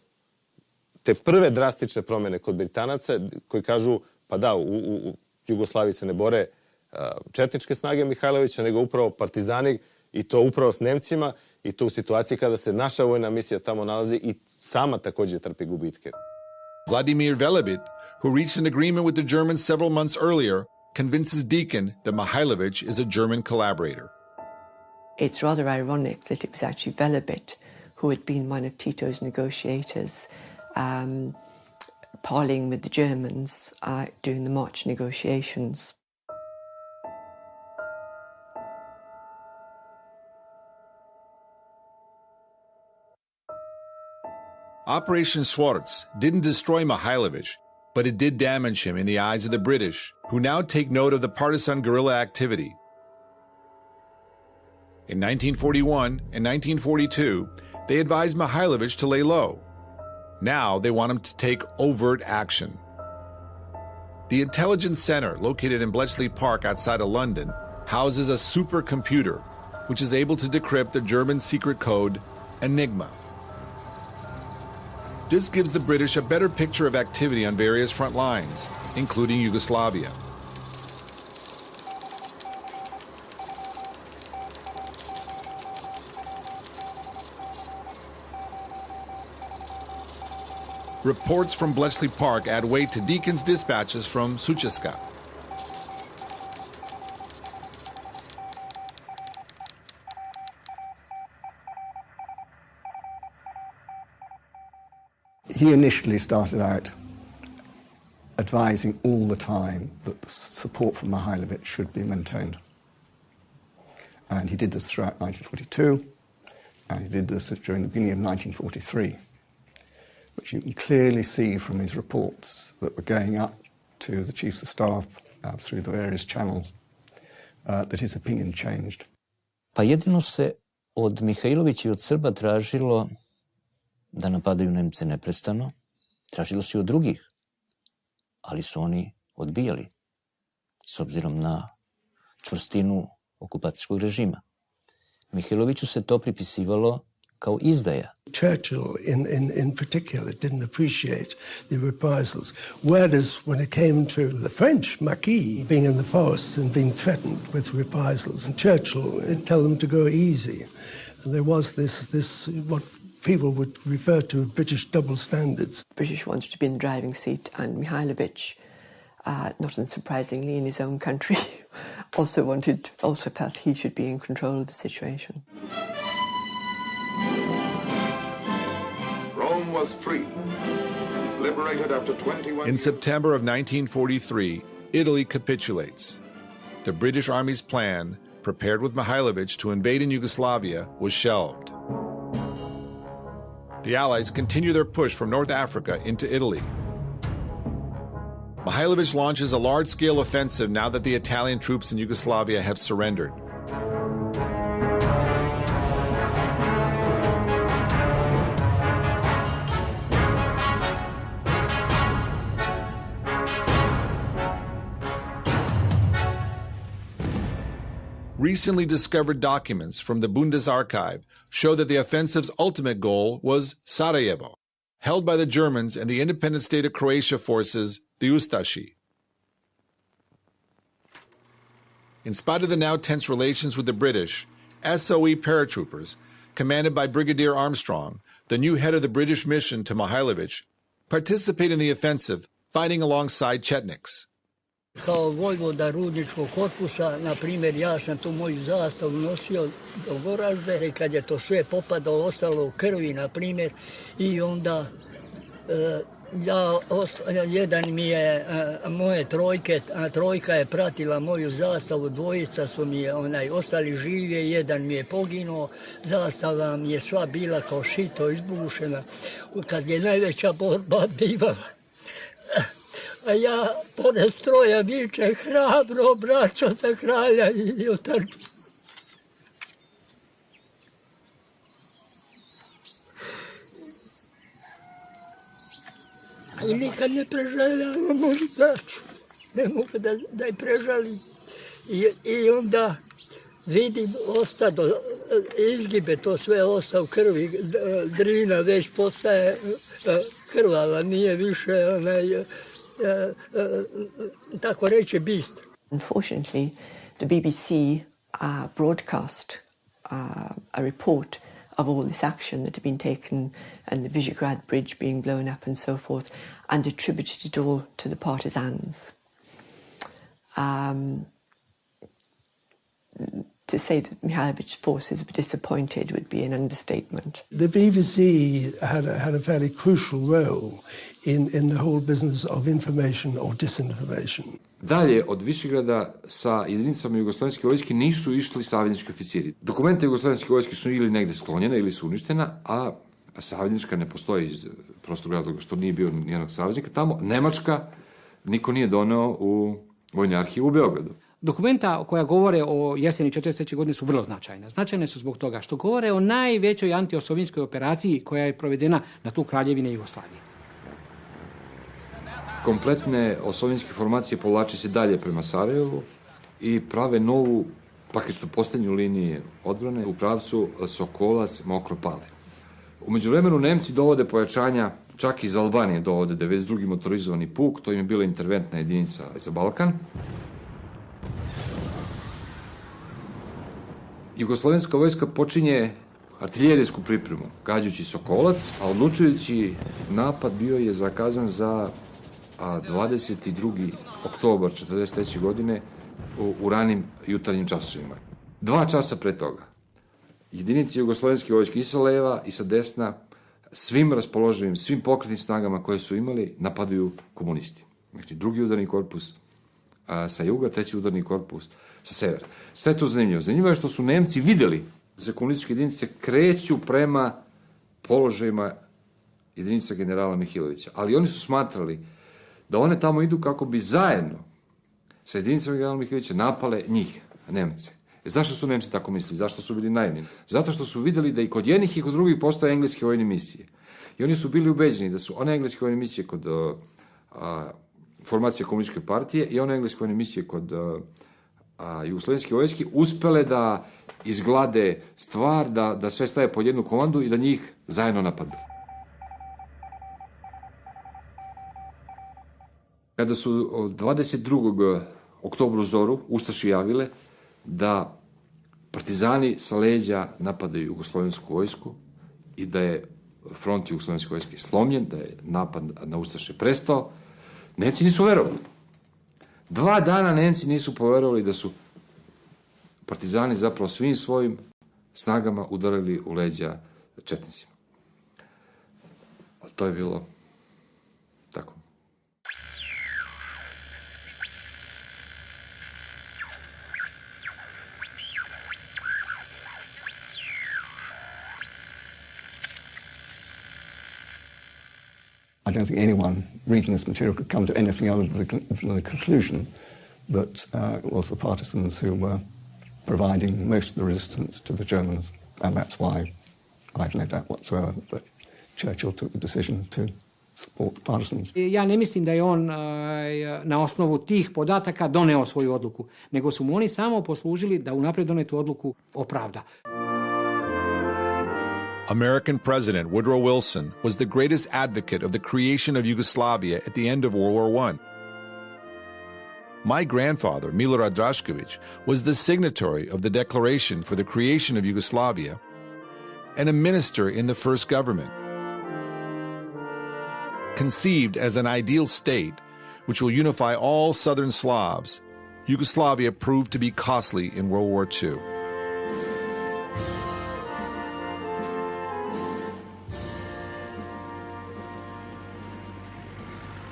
te prve drastične promjene kod Britanaca koji kažu pa da, u Jugoslaviji se ne bore četničke snage Mihailovića, nego upravo partizani i to upravo s Nemcima i to u situaciji kada se naša vojna misija tamo nalazi i sama također trpi gubitke. Vladimir Velebit who reached an agreement with the Germans several months earlier, convinces Deakin that Mihailović is a German collaborator. It's rather ironic that it was actually Velebit who had been one of Tito's negotiators, parleying with the Germans during the March negotiations. Operation Schwarz didn't destroy Mihailović, but it did damage him in the eyes of the British, who now take note of the partisan guerrilla activity. In 1941 and 1942, they advised Mihailović to lay low. Now they want him to take overt action. The Intelligence Center, located in Bletchley Park outside of London, houses a supercomputer, which is able to decrypt the German secret code Enigma. This gives the British a better picture of activity on various front lines, including Yugoslavia. Reports from Bletchley Park add weight to Deakin's dispatches from Suceska. He initially started out advising all the time that the support for Mihailović should be maintained. And he did this throughout 1942, and he did this during the beginning of 1943, which you can clearly see from his reports that were going up to the chiefs of staff through the various channels, that his opinion changed. Pa jedino se od Mihailovića i od Srba tražilo da napadaju Nemce neprestano, tražilo se i od drugih, ali su oni odbijali, s obzirom na čvrstinu okupacijskog režima. Mihailoviću se to pripisivalo kao izdaja. Churchill in particular didn't appreciate the reprisals, whereas when it came to the French Marquis being in the forests and being threatened with reprisals, and Churchill would tell them to go easy. And there was this what people would refer to British double standards. British wanted to be in the driving seat, and Mihailović, not unsurprisingly in his own country, also felt he should be in control of the situation. Rome was free, liberated after 21 In September of 1943, Italy capitulates. The British Army's plan, prepared with Mihailović to invade in Yugoslavia, was shelved. The Allies continue their push from North Africa into Italy. Mihailović launches a large-scale offensive now that the Italian troops in Yugoslavia have surrendered. Recently discovered documents from the Bundesarchive show that the offensive's ultimate goal was Sarajevo, held by the Germans and the independent state of Croatia forces, the Ustashi. In spite of the now tense relations with the British, SOE paratroopers, commanded by Brigadier Armstrong, the new head of the British mission to Mihailović, participate in the offensive, fighting alongside Chetniks. Kao vojvoda Rudničkog korpusa, na primjer, ja sam tu moju zastavu nosio do Goražde i kad je to sve popadalo, ostalo u krvi, na primjer, i onda jedan mi je moje trojka je pratila moju zastavu, dvojica su mi ostali živi, jedan mi je poginuo, zastava mi je sva bila kao šito izbušena. Kad je najveća borba bivala, a ja pored stroja vičem hrabro, braćo za kralja i otrčim. I nikad ne prežaljavam moju braću. Ne mogu da je prežalim. I onda vidim, ostado, izgibe to sve, osta u krvi. Drina već postaje krvava, nije više tako reći bistra. Unfortunately, the BBC broadcast a report all this action that had been taken and the Visegrad Bridge being blown up and so forth, and attributed it all to the partisans. To say that Mihailovic's forces were disappointed would be an understatement. The BBC had a fairly crucial role in the whole business of information or disinformation. Dalje od Višegrada sa jedinicama jugoslovenske vojske nisu išli saveznički oficiri. Dokumente jugoslovenske vojske su ili negde sklonjene ili su uništena, a saveznička ne postoji iz prostog razloga što nije bio nijednog saveznika tamo. Nemačka niko nije doneo u Vojni arhiv u Beogradu. Dokumenta koja govore o jeseni 1943. godine su vrlo značajna. Značajne su zbog toga što govore o najvećoj antiosovjetskoj operaciji koja je provedena na tlu Kraljevine Jugoslavije. Kompletne osovjetske formacije povlače se dalje prema Sarajevu i prave novu, praktično posljednju liniju odbrane u pravcu Sokolac-Mokropale. U međuvremenu Nemci dovode pojačanja, čak iz Albanije dovode 92. motorizovani puk, to im je bila interventna jedinica za Balkan. Jugoslovenska vojska počinje artiljerijsku pripremu, gađajući Sokolac, a odlučujući napad bio je zakazan za 22. oktobar 1943. godine u ranim jutarnjim časovima. 2 časa pre toga jedinice jugoslovenske vojske i sa leva i sa desna svim raspoloživim, svim pokretnim snagama koje su imali napadaju komunisti. Znači, 2. udarni korpus sa juga, 3. udarni korpus sa severa. Sve je to zanimljivo. Zanimljivo je što su Nemci videli da se komunističke jedinice kreću prema položajima jedinica generala Mihailovića, ali oni su smatrali da one tamo idu kako bi zajedno sa jedinicama generala Mihailovića napale njih, Nemce. Zašto su Nemci tako mislili? Zašto su bili naivni? Zato što su videli da i kod jednih i kod drugih postoje engleske vojne misije. I oni su bili ubeđeni da su one engleske vojne misije kod formacije komunističke partije i one engleske vojne misije kod jugoslovenske vojske uspele da izglade stvar, da sve staje pod jednu komandu i da njih zajedno napadu. Kada su od 22. oktobru zoru Ustaši javile da partizani sa leđa napadaju jugoslovensku vojsku i da je front jugoslovenske vojske slomljen, da je napad na Ustaše prestao, Nemci nisu verovali. 2 dana Nemci nisu poverovali da su partizani zapravo svim svojim snagama udarili u leđa četnicima. Ali to je bilo tako. I don't think anyone reading this material could come to anything other than the conclusion that it was the partisans who were providing most of the resistance to the Germans, and that's why I've no doubt whatsoever that Churchill took the decision to support the partisans. Ja ne mislim da je on na osnovu tih podataka doneo svoju odluku, nego su mu oni samo poslužili da unapred donetu odluku opravda. American President Woodrow Wilson was the greatest advocate of the creation of Yugoslavia at the end of World War I. My grandfather, Milorad Drašković, was the signatory of the Declaration for the Creation of Yugoslavia and a minister in the first government. Conceived as an ideal state which will unify all southern Slavs, Yugoslavia proved to be costly in World War II.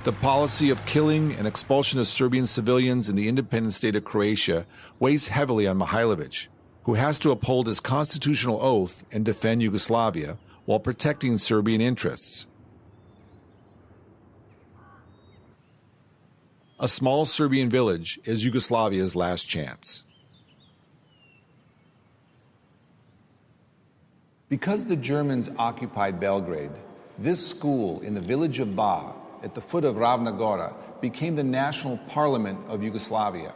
The policy of killing and expulsion of Serbian civilians in the independent state of Croatia weighs heavily on Mihailović, who has to uphold his constitutional oath and defend Yugoslavia while protecting Serbian interests. A small Serbian village is Yugoslavia's last chance. Because the Germans occupied Belgrade, this school in the village of Ba at the foot of Ravna Gora became the national parliament of Yugoslavia.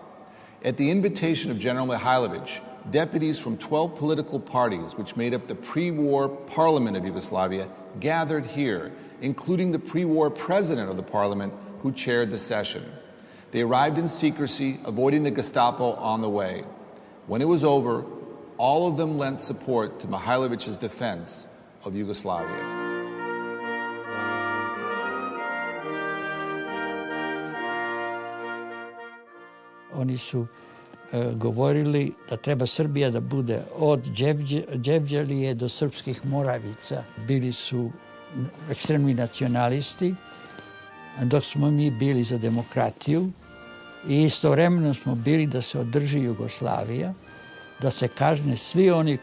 At the invitation of General Mihailović, deputies from 12 political parties which made up the pre-war parliament of Yugoslavia gathered here, including the pre-war president of the parliament who chaired the session. They arrived in secrecy, avoiding the Gestapo on the way. When it was over, all of them lent support to Mihailović's defense of Yugoslavia. Oni su govorili da treba Srbija da bude od Đevđelije do srpskih Moravica. Bili su ekstremni nacionalisti, dok smo mi bili za demokratiju i istovremeno smo bili da se održi Jugoslavija, da se kažne svi oni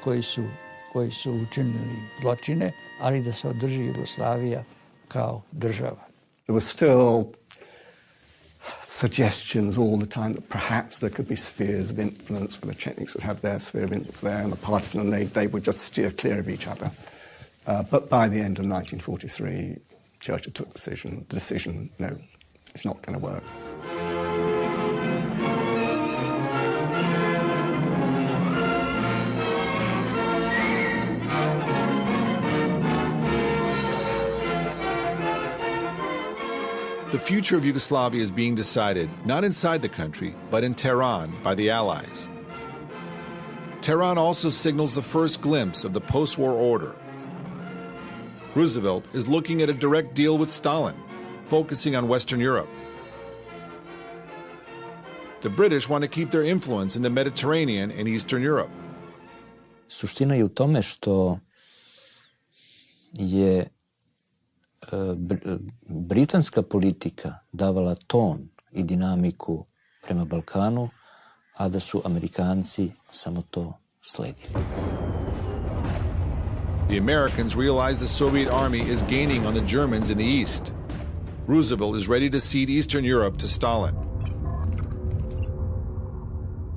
koji su učinili zločine, ali da se održi Jugoslavija kao država. There were still suggestions all the time that perhaps there could be spheres of influence, where the Chetniks would have their sphere of influence there and the partisan, and they would just steer clear of each other. But by the end of 1943, Churchill took the decision, no, it's not going to work. The future of Yugoslavia is being decided not inside the country, but in Tehran by the Allies. Tehran also signals the first glimpse of the post-war order. Roosevelt is looking at a direct deal with Stalin, focusing on Western Europe. The British want to keep their influence in the Mediterranean and Eastern Europe. Suština je u tome što je britanska politika davala ton i dinamiku prema Balkanu, a da su Amerikanci samo to sledili. The Americans realize the Soviet army is gaining on the Germans in the east. Roosevelt is ready to cede Eastern Europe to Stalin.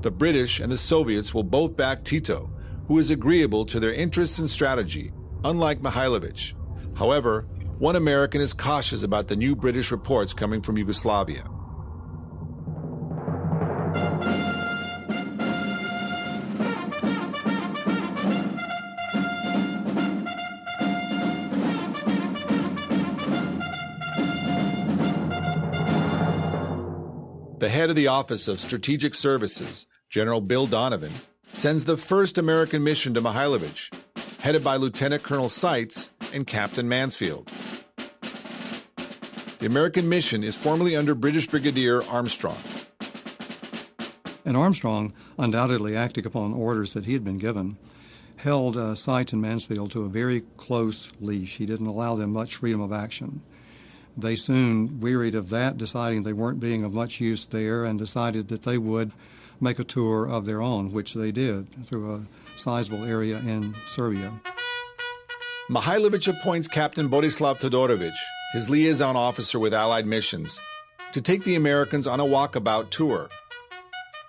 The British and the Soviets will both back Tito, who is agreeable to their interests and strategy, unlike Mihailović. However, one American is cautious about the new British reports coming from Yugoslavia. The head of the Office of Strategic Services, General Bill Donovan, sends the first American mission to Mihailović, headed by Lieutenant Colonel Seitz and Captain Mansfield. The American mission is formally under British Brigadier Armstrong. And Armstrong, undoubtedly acting upon orders that he had been given, held Seitz and Mansfield to a very close leash. He didn't allow them much freedom of action. They soon wearied of that, deciding they weren't being of much use there, and decided that they would make a tour of their own, which they did through a sizable area in Serbia. Mihailović appoints Captain Borislav Todorović, his liaison officer with Allied missions, to take the Americans on a walkabout tour.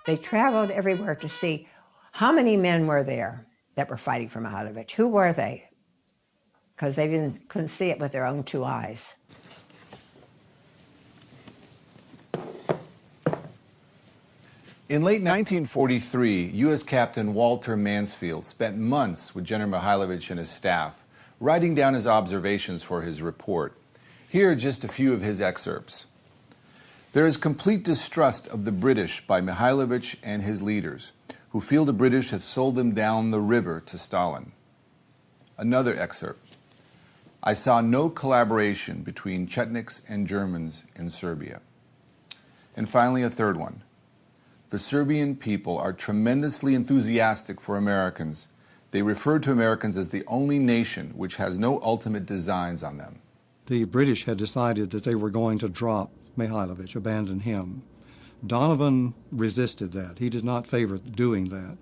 They traveled everywhere to see how many men were there that were fighting for Mihailović. Who were they? Because they couldn't see it with their own two eyes. In late 1943, U.S. Captain Walter Mansfield spent months with General Mihailović and his staff, writing down his observations for his report. Here are just a few of his excerpts. There is complete distrust of the British by Mihailović and his leaders, who feel the British have sold them down the river to Stalin. Another excerpt. I saw no collaboration between Chetniks and Germans in Serbia. And finally, a third one. The Serbian people are tremendously enthusiastic for Americans. They refer to Americans as the only nation which has no ultimate designs on them. The British had decided that they were going to drop Mihailović, abandon him. Donovan resisted that. He did not favor doing that.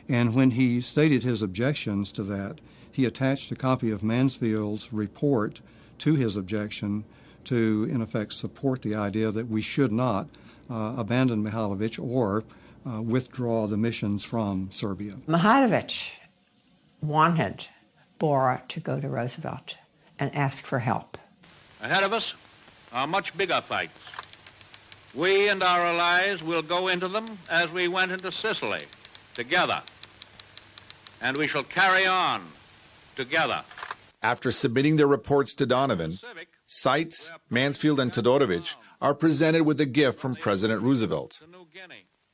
And when he stated his objections to that, he attached a copy of Mansfield's report to his objection to, in effect, support the idea that we should not abandon Mihailović or withdraw the missions from Serbia. Mihailović wanted Bora to go to Roosevelt and ask for help. Ahead of us are much bigger fights. We and our allies will go into them as we went into Sicily, together. And we shall carry on together. After submitting their reports to Donovan, Seitz, Mansfield, and Todorović are presented with a gift from President Roosevelt.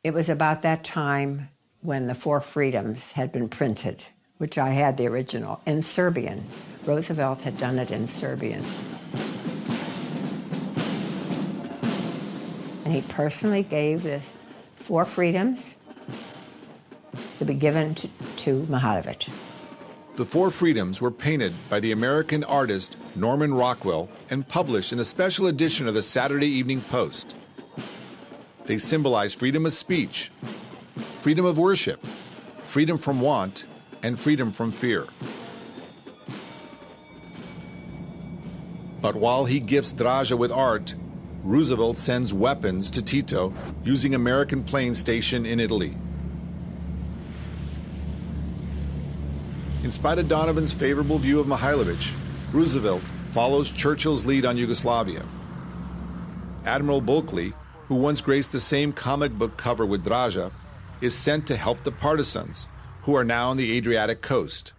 It was about that time when the Four Freedoms had been printed, which I had the original, in Serbian. Roosevelt had done it in Serbian. And he personally gave the Four Freedoms to be given to Mihailović. The Four Freedoms were painted by the American artist Norman Rockwell and published in a special edition of the Saturday Evening Post. They symbolize freedom of speech, freedom of worship, freedom from want, and freedom from fear. But while he gifts Draža with art, Roosevelt sends weapons to Tito using American planes stationed in Italy. In spite of Donovan's favorable view of Mihailović, Roosevelt follows Churchill's lead on Yugoslavia. Admiral Bulkley, who once graced the same comic book cover with Draža, is sent to help the partisans, who are now on the Adriatic coast.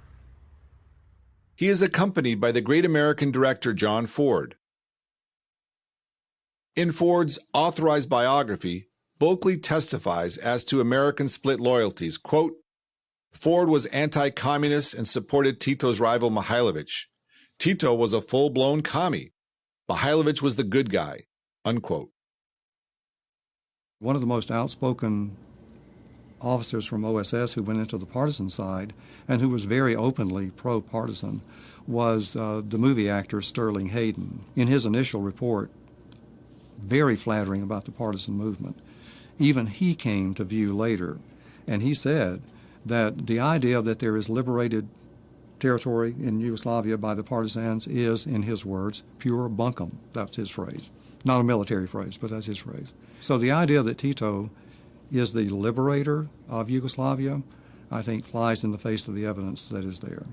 He is accompanied by the great American director John Ford. In Ford's authorized biography, Bulkley testifies as to American split loyalties, quote, Ford was anti-communist and supported Tito's rival Mihailović. Tito was a full-blown commie. Mihailović was the good guy, unquote. One of the most outspoken officers from OSS who went into the partisan side and who was very openly pro-partisan was the movie actor Sterling Hayden. In his initial report, very flattering about the partisan movement. Even he came to view later, and he said that the idea that there is liberated territory in Yugoslavia by the partisans is, in his words, pure bunkum. That's his phrase. Not a military phrase, but that's his phrase. So the idea that Tito is the liberator of Yugoslavia, I think, flies in the face of the evidence that is there.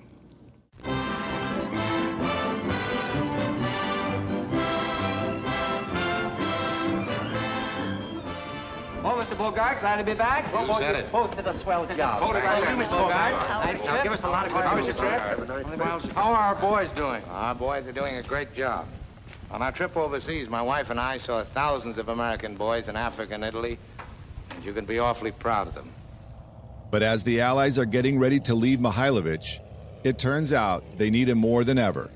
Oh, Mr. Bogart, glad to be back. Who said it? Both did a swell job. Oh, Thank you, Mr. Bogart. Nice. Now, give us a lot of good How was news. your trip? How are our boys doing? Our boys are doing a great job. On our trip overseas, my wife and I saw thousands of American boys in Africa and Italy, and you can be awfully proud of them. But as the Allies are getting ready to leave Mihailović, it turns out they need him more than ever.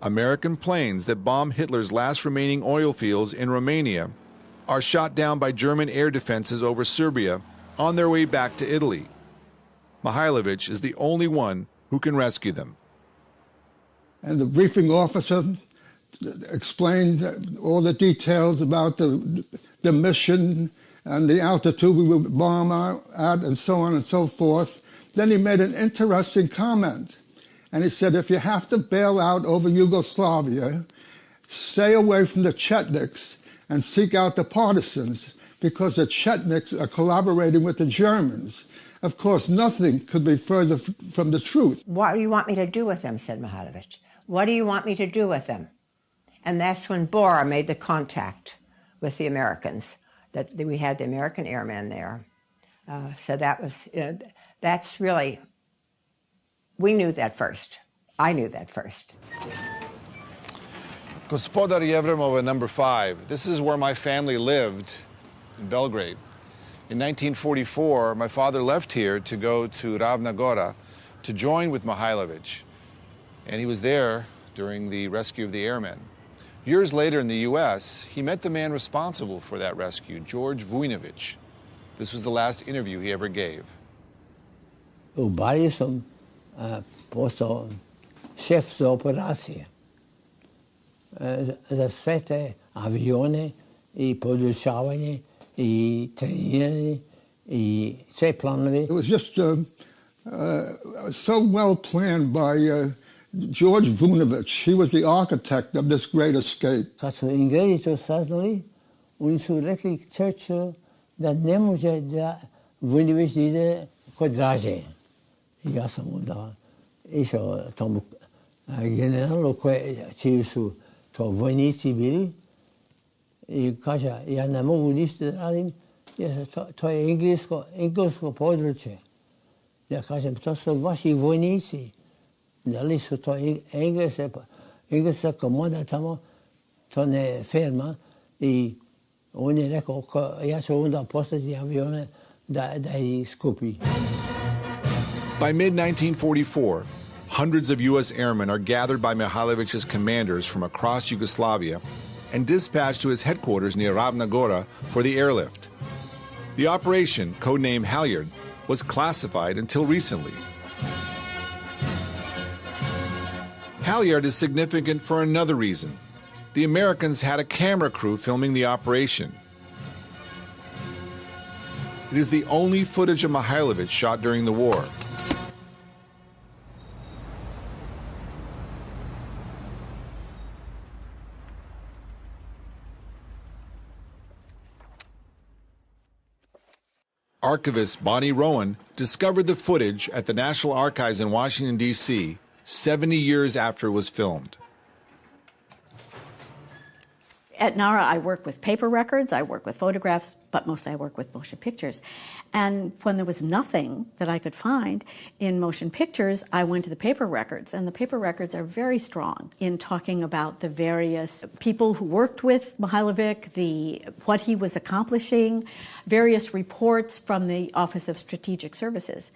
American planes that bomb Hitler's last remaining oil fields in Romania are shot down by German air defenses over Serbia on their way back to Italy. Mihailović is the only one who can rescue them. And the briefing officer explained all the details about the mission and the altitude we would bomb at and so on and so forth. Then he made an interesting comment. And he said, if you have to bail out over Yugoslavia, stay away from the Chetniks and seek out the partisans, because the Chetniks are collaborating with the Germans. Of course, nothing could be further from the truth. What do you want me to do with them, said Mihailović. What do you want me to do with them? And that's when Bora made the contact with the Americans, that we had the American airmen there. So that was, that's really, we knew that first. I knew that first. Gospodar Jevremova, number 5. This is where my family lived in Belgrade. In 1944, my father left here to go to Ravna Gora to join with Mihailović. And he was there during the rescue of the airmen. Years later in the U.S., he met the man responsible for that rescue, George Vujnović. This was the last interview he ever gave. U Bari sam postao šef za operacije. Za sve te avione I podučavanje I treniranje I sve planovi. It was just so well planned by George Vujnović. He was the architect of this great escape. Kad su Englezi to saznali, oni su rekli Churchill da ne može da Vujnović ide kod Draže. I ja sam onda išao tomu generalu čiji su to vojnici bili I kaže, ja ne mogu ništa da radim, jer to je englesko područje. Ja kažem, to su vaši vojnici. Da li su to engleska komanda tamo, to ne je ferma. I on je rekao, ja ću onda poslati avione da ih skupi. By mid-1944, hundreds of U.S. airmen are gathered by Mihailović's commanders from across Yugoslavia and dispatched to his headquarters near Ravna Gora for the airlift. The operation, codenamed Halyard, was classified until recently. Halyard is significant for another reason. The Americans had a camera crew filming the operation. It is the only footage of Mihailović shot during the war. Archivist Bonnie Rowan discovered the footage at the National Archives in Washington, D.C., 70 years after it was filmed. At NARA, I work with paper records, I work with photographs, but mostly I work with motion pictures. And when there was nothing that I could find in motion pictures, I went to the paper records. And the paper records are very strong in talking about the various people who worked with Mihailović, what he was accomplishing, various reports from the Office of Strategic Services.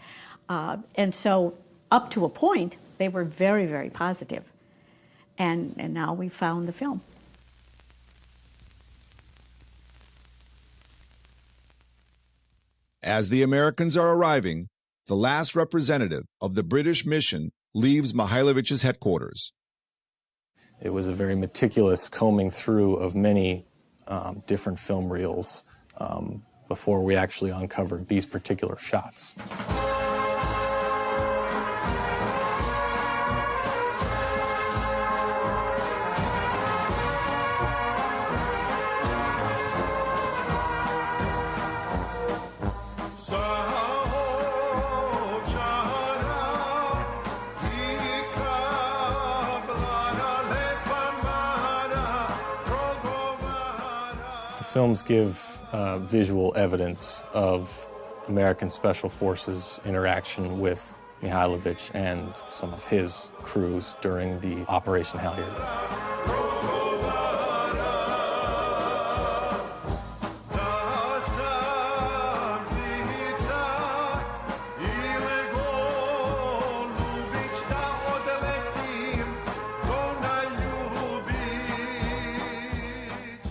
And so up to a point, they were very, very positive. And now we found the film. As the Americans are arriving, the last representative of the British mission leaves Mihailović's headquarters. It was a very meticulous combing through of many different film reels before we actually uncovered these particular shots. Films give visual evidence of American Special Forces interaction with Mihailović and some of his crews during the Operation Halyard.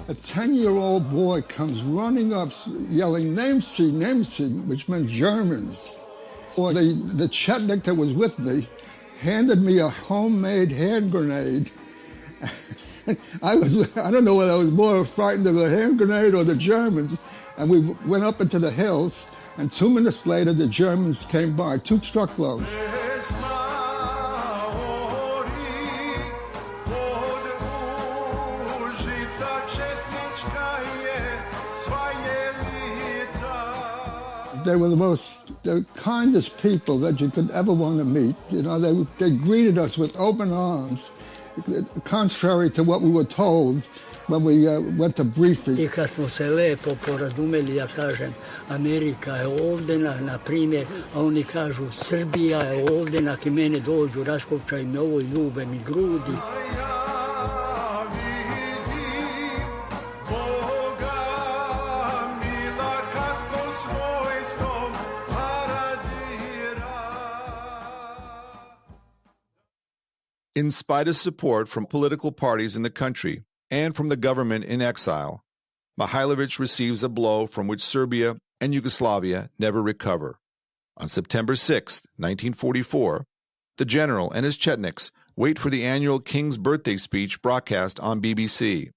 A 10-year-old boy comes running up yelling, Nemci, which meant Germans. So the Chetnik that was with me handed me a homemade hand grenade. I don't know whether I was more frightened of the hand grenade or the Germans. And we went up into the hills, and 2 minutes later the Germans came by, 2 truckloads. They were the kindest people that you could ever want to meet. You know, they greeted us with open arms, contrary to what we were told when we went to briefing. I kad smo se lepo porazumeli, ja kažem, Amerika je ovdje, na primjer, a oni kažu, Srbija je ovdje, nakon mene dođu, raskopčaju me ovo i ljube mi grudi. In spite of support from political parties in the country and from the government in exile, Mihailović receives a blow from which Serbia and Yugoslavia never recover. On September 6, 1944, the general and his Chetniks wait for the annual King's birthday speech broadcast on BBC.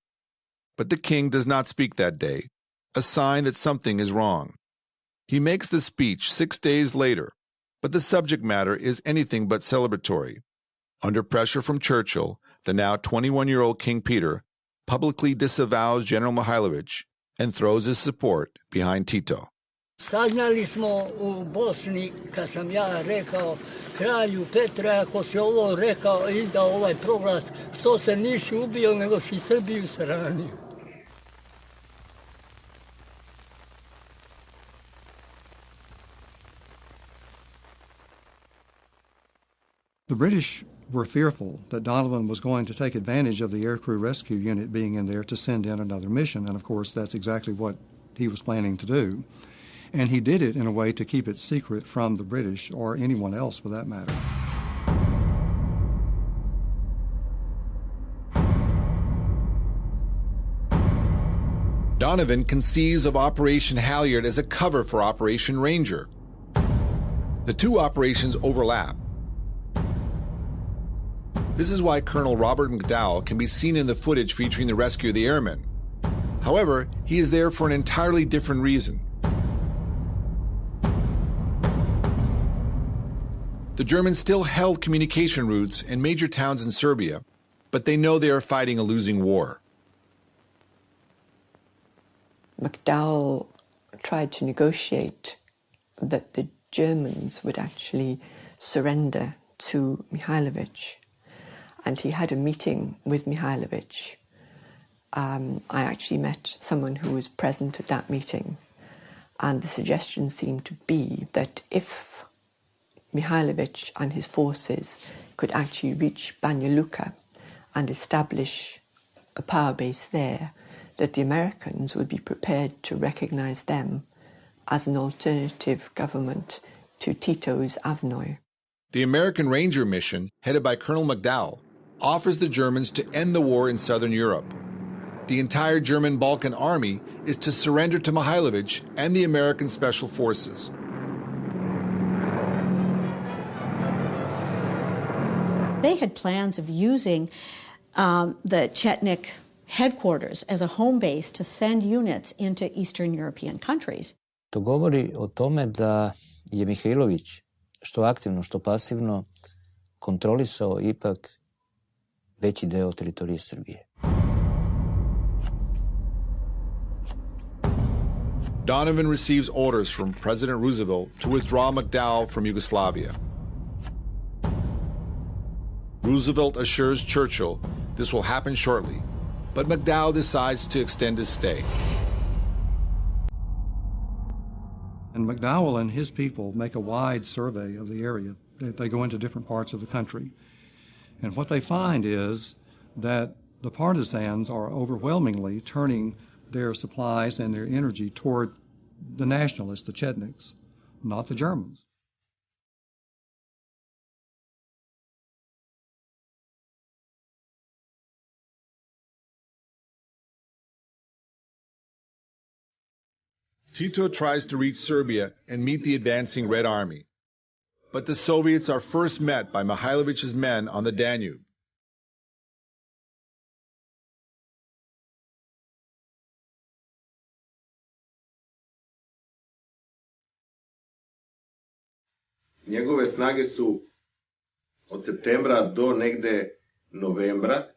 But the king does not speak that day, a sign that something is wrong. He makes the speech 6 days later, but the subject matter is anything but celebratory. Under pressure from Churchill, the now 21-year-old King Peter publicly disavows General Mihailović and throws his support behind Tito. Saznali smo u Bosni, kad sam ja rekao kralju Petre, ako si ovo rekao, izdao ovaj proglas, što se nisi ubio, nego si Srbiju sranio. The British were fearful that Donovan was going to take advantage of the aircrew rescue unit being in there to send in another mission, and of course that's exactly what he was planning to do. And he did it in a way to keep it secret from the British or anyone else for that matter. Donovan conceives of Operation Halyard as a cover for Operation Ranger. The two operations overlap. This is why Colonel Robert McDowell can be seen in the footage featuring the rescue of the airmen. However, he is there for an entirely different reason. The Germans still held communication routes in major towns in Serbia, but they know they are fighting a losing war. McDowell tried to negotiate that the Germans would actually surrender to Mihailović. And he had a meeting with Mihailović. I actually met someone who was present at that meeting. And the suggestion seemed to be that if Mihailović and his forces could actually reach Banja Luka and establish a power base there, that the Americans would be prepared to recognize them as an alternative government to Tito's Avnoj. The American Ranger mission, headed by Colonel McDowell, offers the Germans to end the war in southern Europe. The entire German Balkan army is to surrender to Mihailović and the American Special Forces. They had plans of using the Chetnik headquarters as a home base to send units into Eastern European countries. To govori o tome da je Mihailović, što aktivno, što pasivno, kontrolisao ipak veći deo teritorije Srbije. Donovan receives orders from President Roosevelt to withdraw McDowell from Yugoslavia. Roosevelt assures Churchill this will happen shortly, but McDowell decides to extend his stay. And McDowell and his people make a wide survey of the area. They go into different parts of the country. And what they find is that the partisans are overwhelmingly turning their supplies and their energy toward the nationalists, the Chetniks, not the Germans. Tito tries to reach Serbia and meet the advancing Red Army. But the Soviets are first met by Mihailović's men on the Danube. Njegove snage su od septembra do negde novembra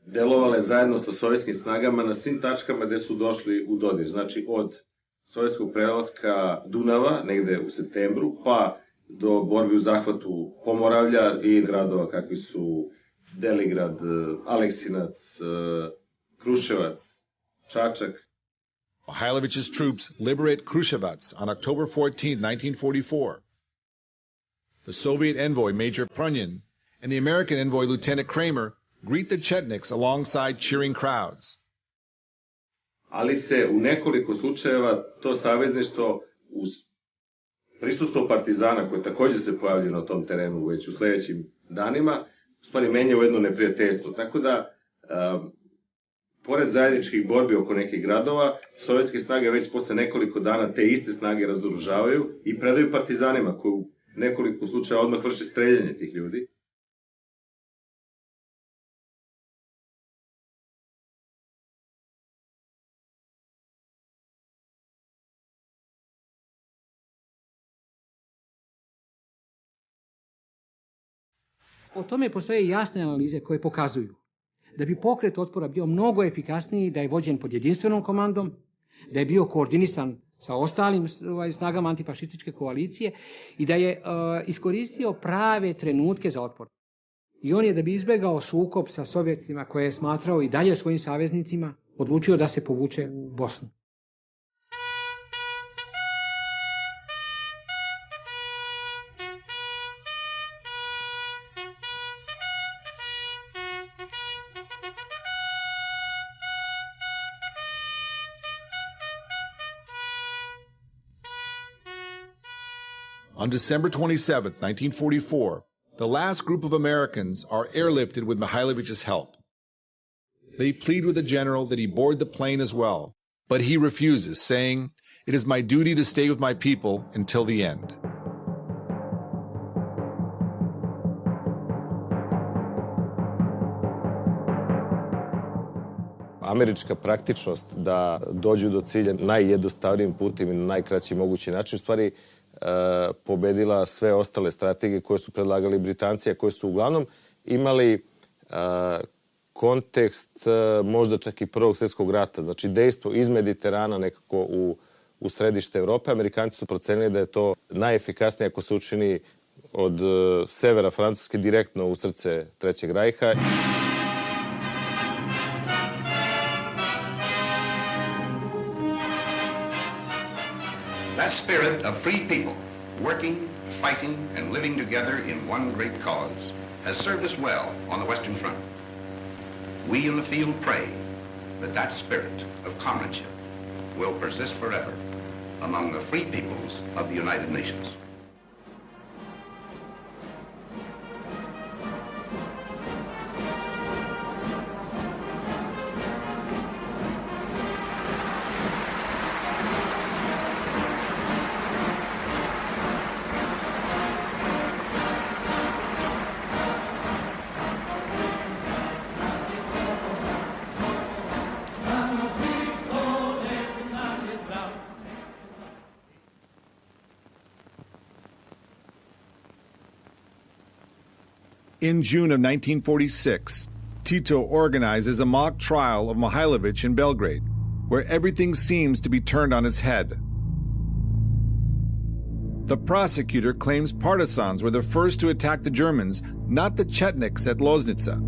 delovale zajedno sa sovjetskim snagama na svim tačkama gde su došli u dodir. Znači od sovjetskog prelaska Dunava negde u septembru, pa do borbi u zahvatu Pomoravlja i gradova kakvi su Deligrad, Aleksinac, Kruševac, Čačak. Mihailović's troops liberate Kruševac on October 14, 1944. The Soviet envoy, Major Prunyan, and the American envoy, Lieutenant Kramer, greet the Chetniks alongside cheering crowds. Ali se u nekoliko slučajeva to savezništvo uz prisustvo partizana, koje takođe se pojavljaju na tom terenu već u sledećim danima, u stvari menja u jedno neprijateljstvo. Tako da, pored zajedničkih borbi oko nekih gradova, sovjetske snage već posle nekoliko dana te iste snage razoružavaju i predaju partizanima, koji u nekoliko slučaja odmah vrše streljanje tih ljudi. O tome postoje jasne analize koje pokazuju da bi pokret otpora bio mnogo efikasniji da je vođen pod jedinstvenom komandom, da je bio koordinisan sa ostalim snagama antifašističke koalicije i da je iskoristio prave trenutke za otpor. I on je, da bi izbegao sukob sa Sovjetima, koje je smatrao i dalje svojim saveznicima, odlučio da se povuče u Bosnu. On December 27, 1944, the last group of Americans are airlifted with Mihailović's help. They plead with the general that he board the plane as well, but he refuses, saying, "It is my duty to stay with my people until the end." Američka praktičnost da dođu do cilja najjednostavnijim putem i na najkraći mogući način, u stvari pobedila sve ostale strategije koje su predlagali Britanci, a koje su uglavnom imali kontekst možda čak i Prvog svjetskog rata. Znači dejstvo iz Mediterana nekako u središte Evrope. Amerikanci su procenili da je to najefikasnije ako se učini od severa Francuske direktno u srce Trećeg rajha. That spirit of free people, working, fighting, and living together in one great cause, has served us well on the Western Front. We in the field pray that that spirit of comradeship will persist forever among the free peoples of the United Nations. In June of 1946, Tito organizes a mock trial of Mihailović in Belgrade, where everything seems to be turned on its head. The prosecutor claims partisans were the first to attack the Germans, not the Chetniks at Loznica.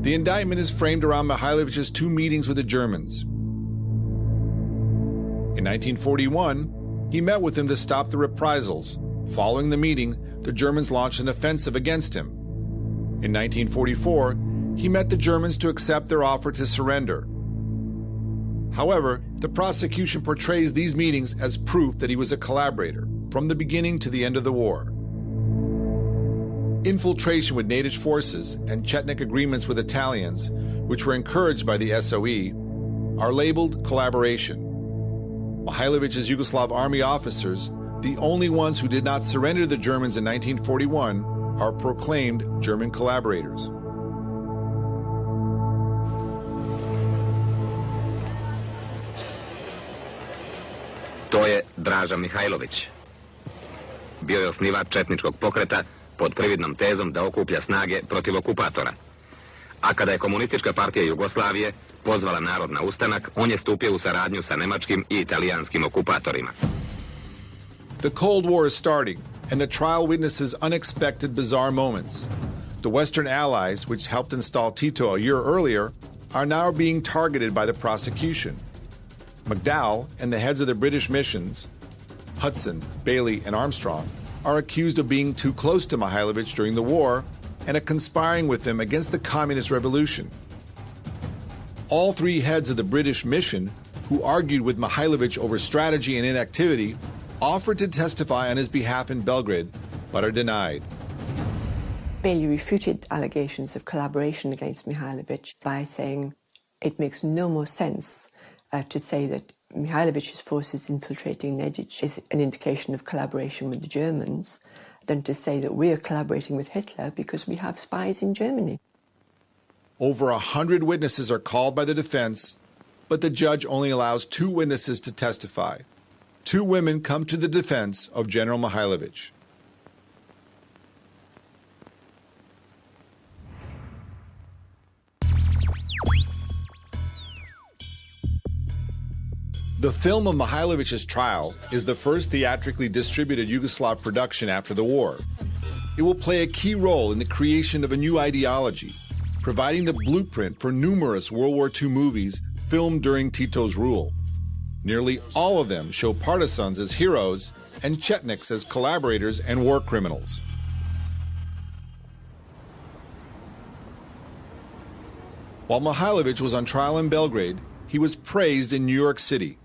The indictment is framed around Mihailović's 2 meetings with the Germans. In 1941, he met with them to stop the reprisals. Following the meeting, the Germans launched an offensive against him. In 1944, he met the Germans to accept their offer to surrender. However, the prosecution portrays these meetings as proof that he was a collaborator from the beginning to the end of the war. Infiltration with Natish forces and Chetnik agreements with Italians, which were encouraged by the SOE, are labeled collaboration. Mihailović's Yugoslav army officers, the only ones who did not surrender to the Germans in 1941, are proclaimed German collaborators. To je Draža Mihailović. Bio je osnivač četničkog pokreta pod prividnom tezom da okuplja snage protiv okupatora. A kada je Komunistička partija Jugoslavije pozvala narod na ustanak, on je stupio u saradnju sa nemačkim i italijanskim okupatorima. The Cold War is starting, and the trial witnesses unexpected, bizarre moments. The Western allies, which helped install Tito a year earlier, are now being targeted by the prosecution. McDowell and the heads of the British missions, Hudson, Bailey, and Armstrong, are accused of being too close to Mihailović during the war and of conspiring with him against the communist revolution. All 3 heads of the British mission, who argued with Mihailović over strategy and inactivity, offered to testify on his behalf in Belgrade, but are denied. Bailey refuted allegations of collaboration against Mihailović by saying it makes no more sense to say that Mihailovic's forces infiltrating Nedić is an indication of collaboration with the Germans than to say that we are collaborating with Hitler because we have spies in Germany. Over 100 witnesses are called by the defense, but the judge only allows 2 witnesses to testify. 2 women come to the defense of General Mihailović. The film of Mihailović's trial is the first theatrically distributed Yugoslav production after the war. It will play a key role in the creation of a new ideology, providing the blueprint for numerous World War II movies filmed during Tito's rule. Nearly all of them show partisans as heroes and Chetniks as collaborators and war criminals. While Mihailović was on trial in Belgrade, he was praised in New York City.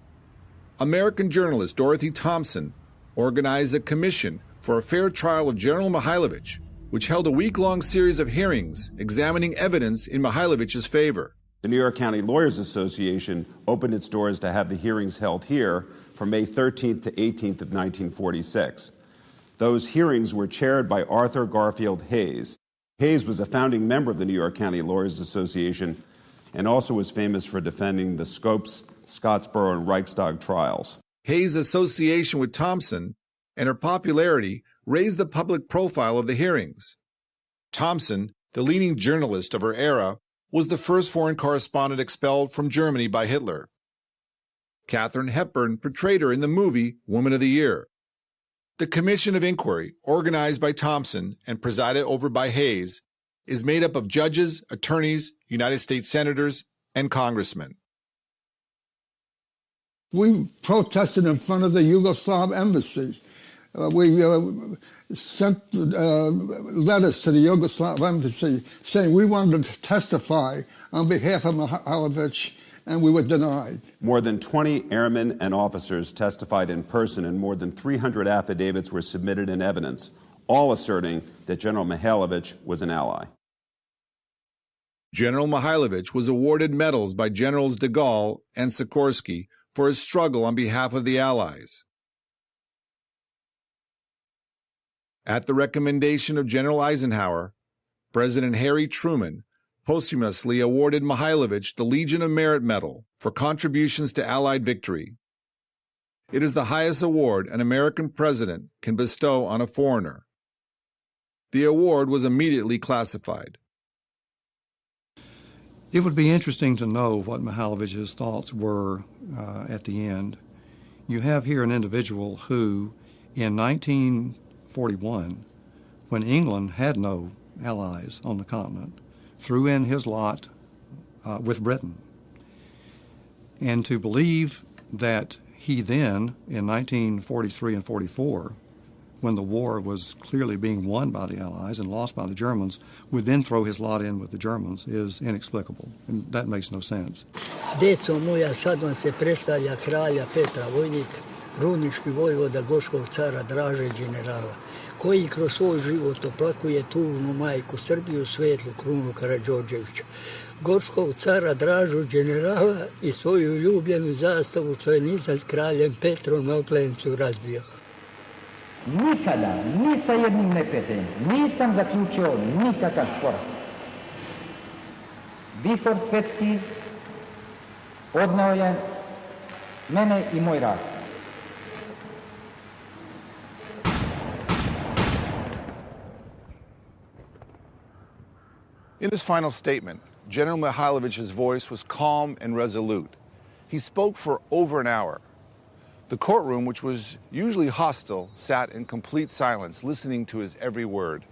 American journalist Dorothy Thompson organized a commission for a fair trial of General Mihailović, which held a week-long series of hearings examining evidence in Mihailović's favor. The New York County Lawyers Association opened its doors to have the hearings held here from May 13th to 18th of 1946. Those hearings were chaired by Arthur Garfield Hayes. Hayes was a founding member of the New York County Lawyers Association and also was famous for defending the Scopes, Scottsboro, and Reichstag trials. Hayes' association with Thompson and her popularity raised the public profile of the hearings. Thompson, the leading journalist of her era, was the first foreign correspondent expelled from Germany by Hitler. Katharine Hepburn portrayed her in the movie Woman of the Year. The Commission of Inquiry, organized by Thompson and presided over by Hayes, is made up of judges, attorneys, United States senators, and congressmen. We protested in front of the Yugoslav embassy. We sent letters to the Yugoslav embassy saying we wanted to testify on behalf of Mihailović, and we were denied. More than 20 airmen and officers testified in person, and more than 300 affidavits were submitted in evidence, all asserting that General Mihailović was an ally. General Mihailović was awarded medals by Generals de Gaulle and Sikorsky for his struggle on behalf of the Allies. At the recommendation of General Eisenhower, President Harry Truman posthumously awarded Mihailović the Legion of Merit Medal for contributions to Allied victory. It is the highest award an American president can bestow on a foreigner. The award was immediately classified. It would be interesting to know what Mihailović's thoughts were at the end. You have here an individual who, in 1941, when England had no allies on the continent, threw in his lot with Britain. And to believe that he then, in 1943 and 44, when the war was clearly being won by the Allies and lost by the Germans, would then throw his lot in with the Germans is inexplicable. And that makes no sense. Deco moja, sad vam se predstavlja kralja Petra Vojnik, rudnički vojvoda Goškog cara Draže generala, koji kroz svoj život oplakuje tužnu majku Srbiju, svetlu krunu Karađorđevića. Gorskog cara Dražu generala i svoju ljubljenu zastavu, što je nisam s kraljem Petrom na Oplencu razbio. Nikada, ni sa jednim neprijateljem, nisam zaključio nikakav sporazum. Vihor svetski odneo je mene i moj rad. In his final statement, General Mihailović's voice was calm and resolute. He spoke for over an hour. The courtroom, which was usually hostile, sat in complete silence, listening to his every word.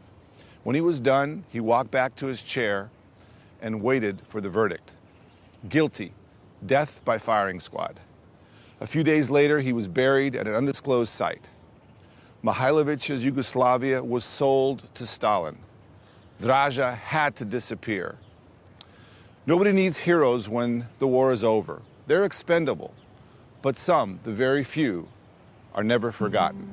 When he was done, he walked back to his chair and waited for the verdict. Guilty, death by firing squad. A few days later, he was buried at an undisclosed site. Mihailović's Yugoslavia was sold to Stalin. Draža had to disappear. Nobody needs heroes when the war is over. They're expendable. But some, the very few, are never forgotten.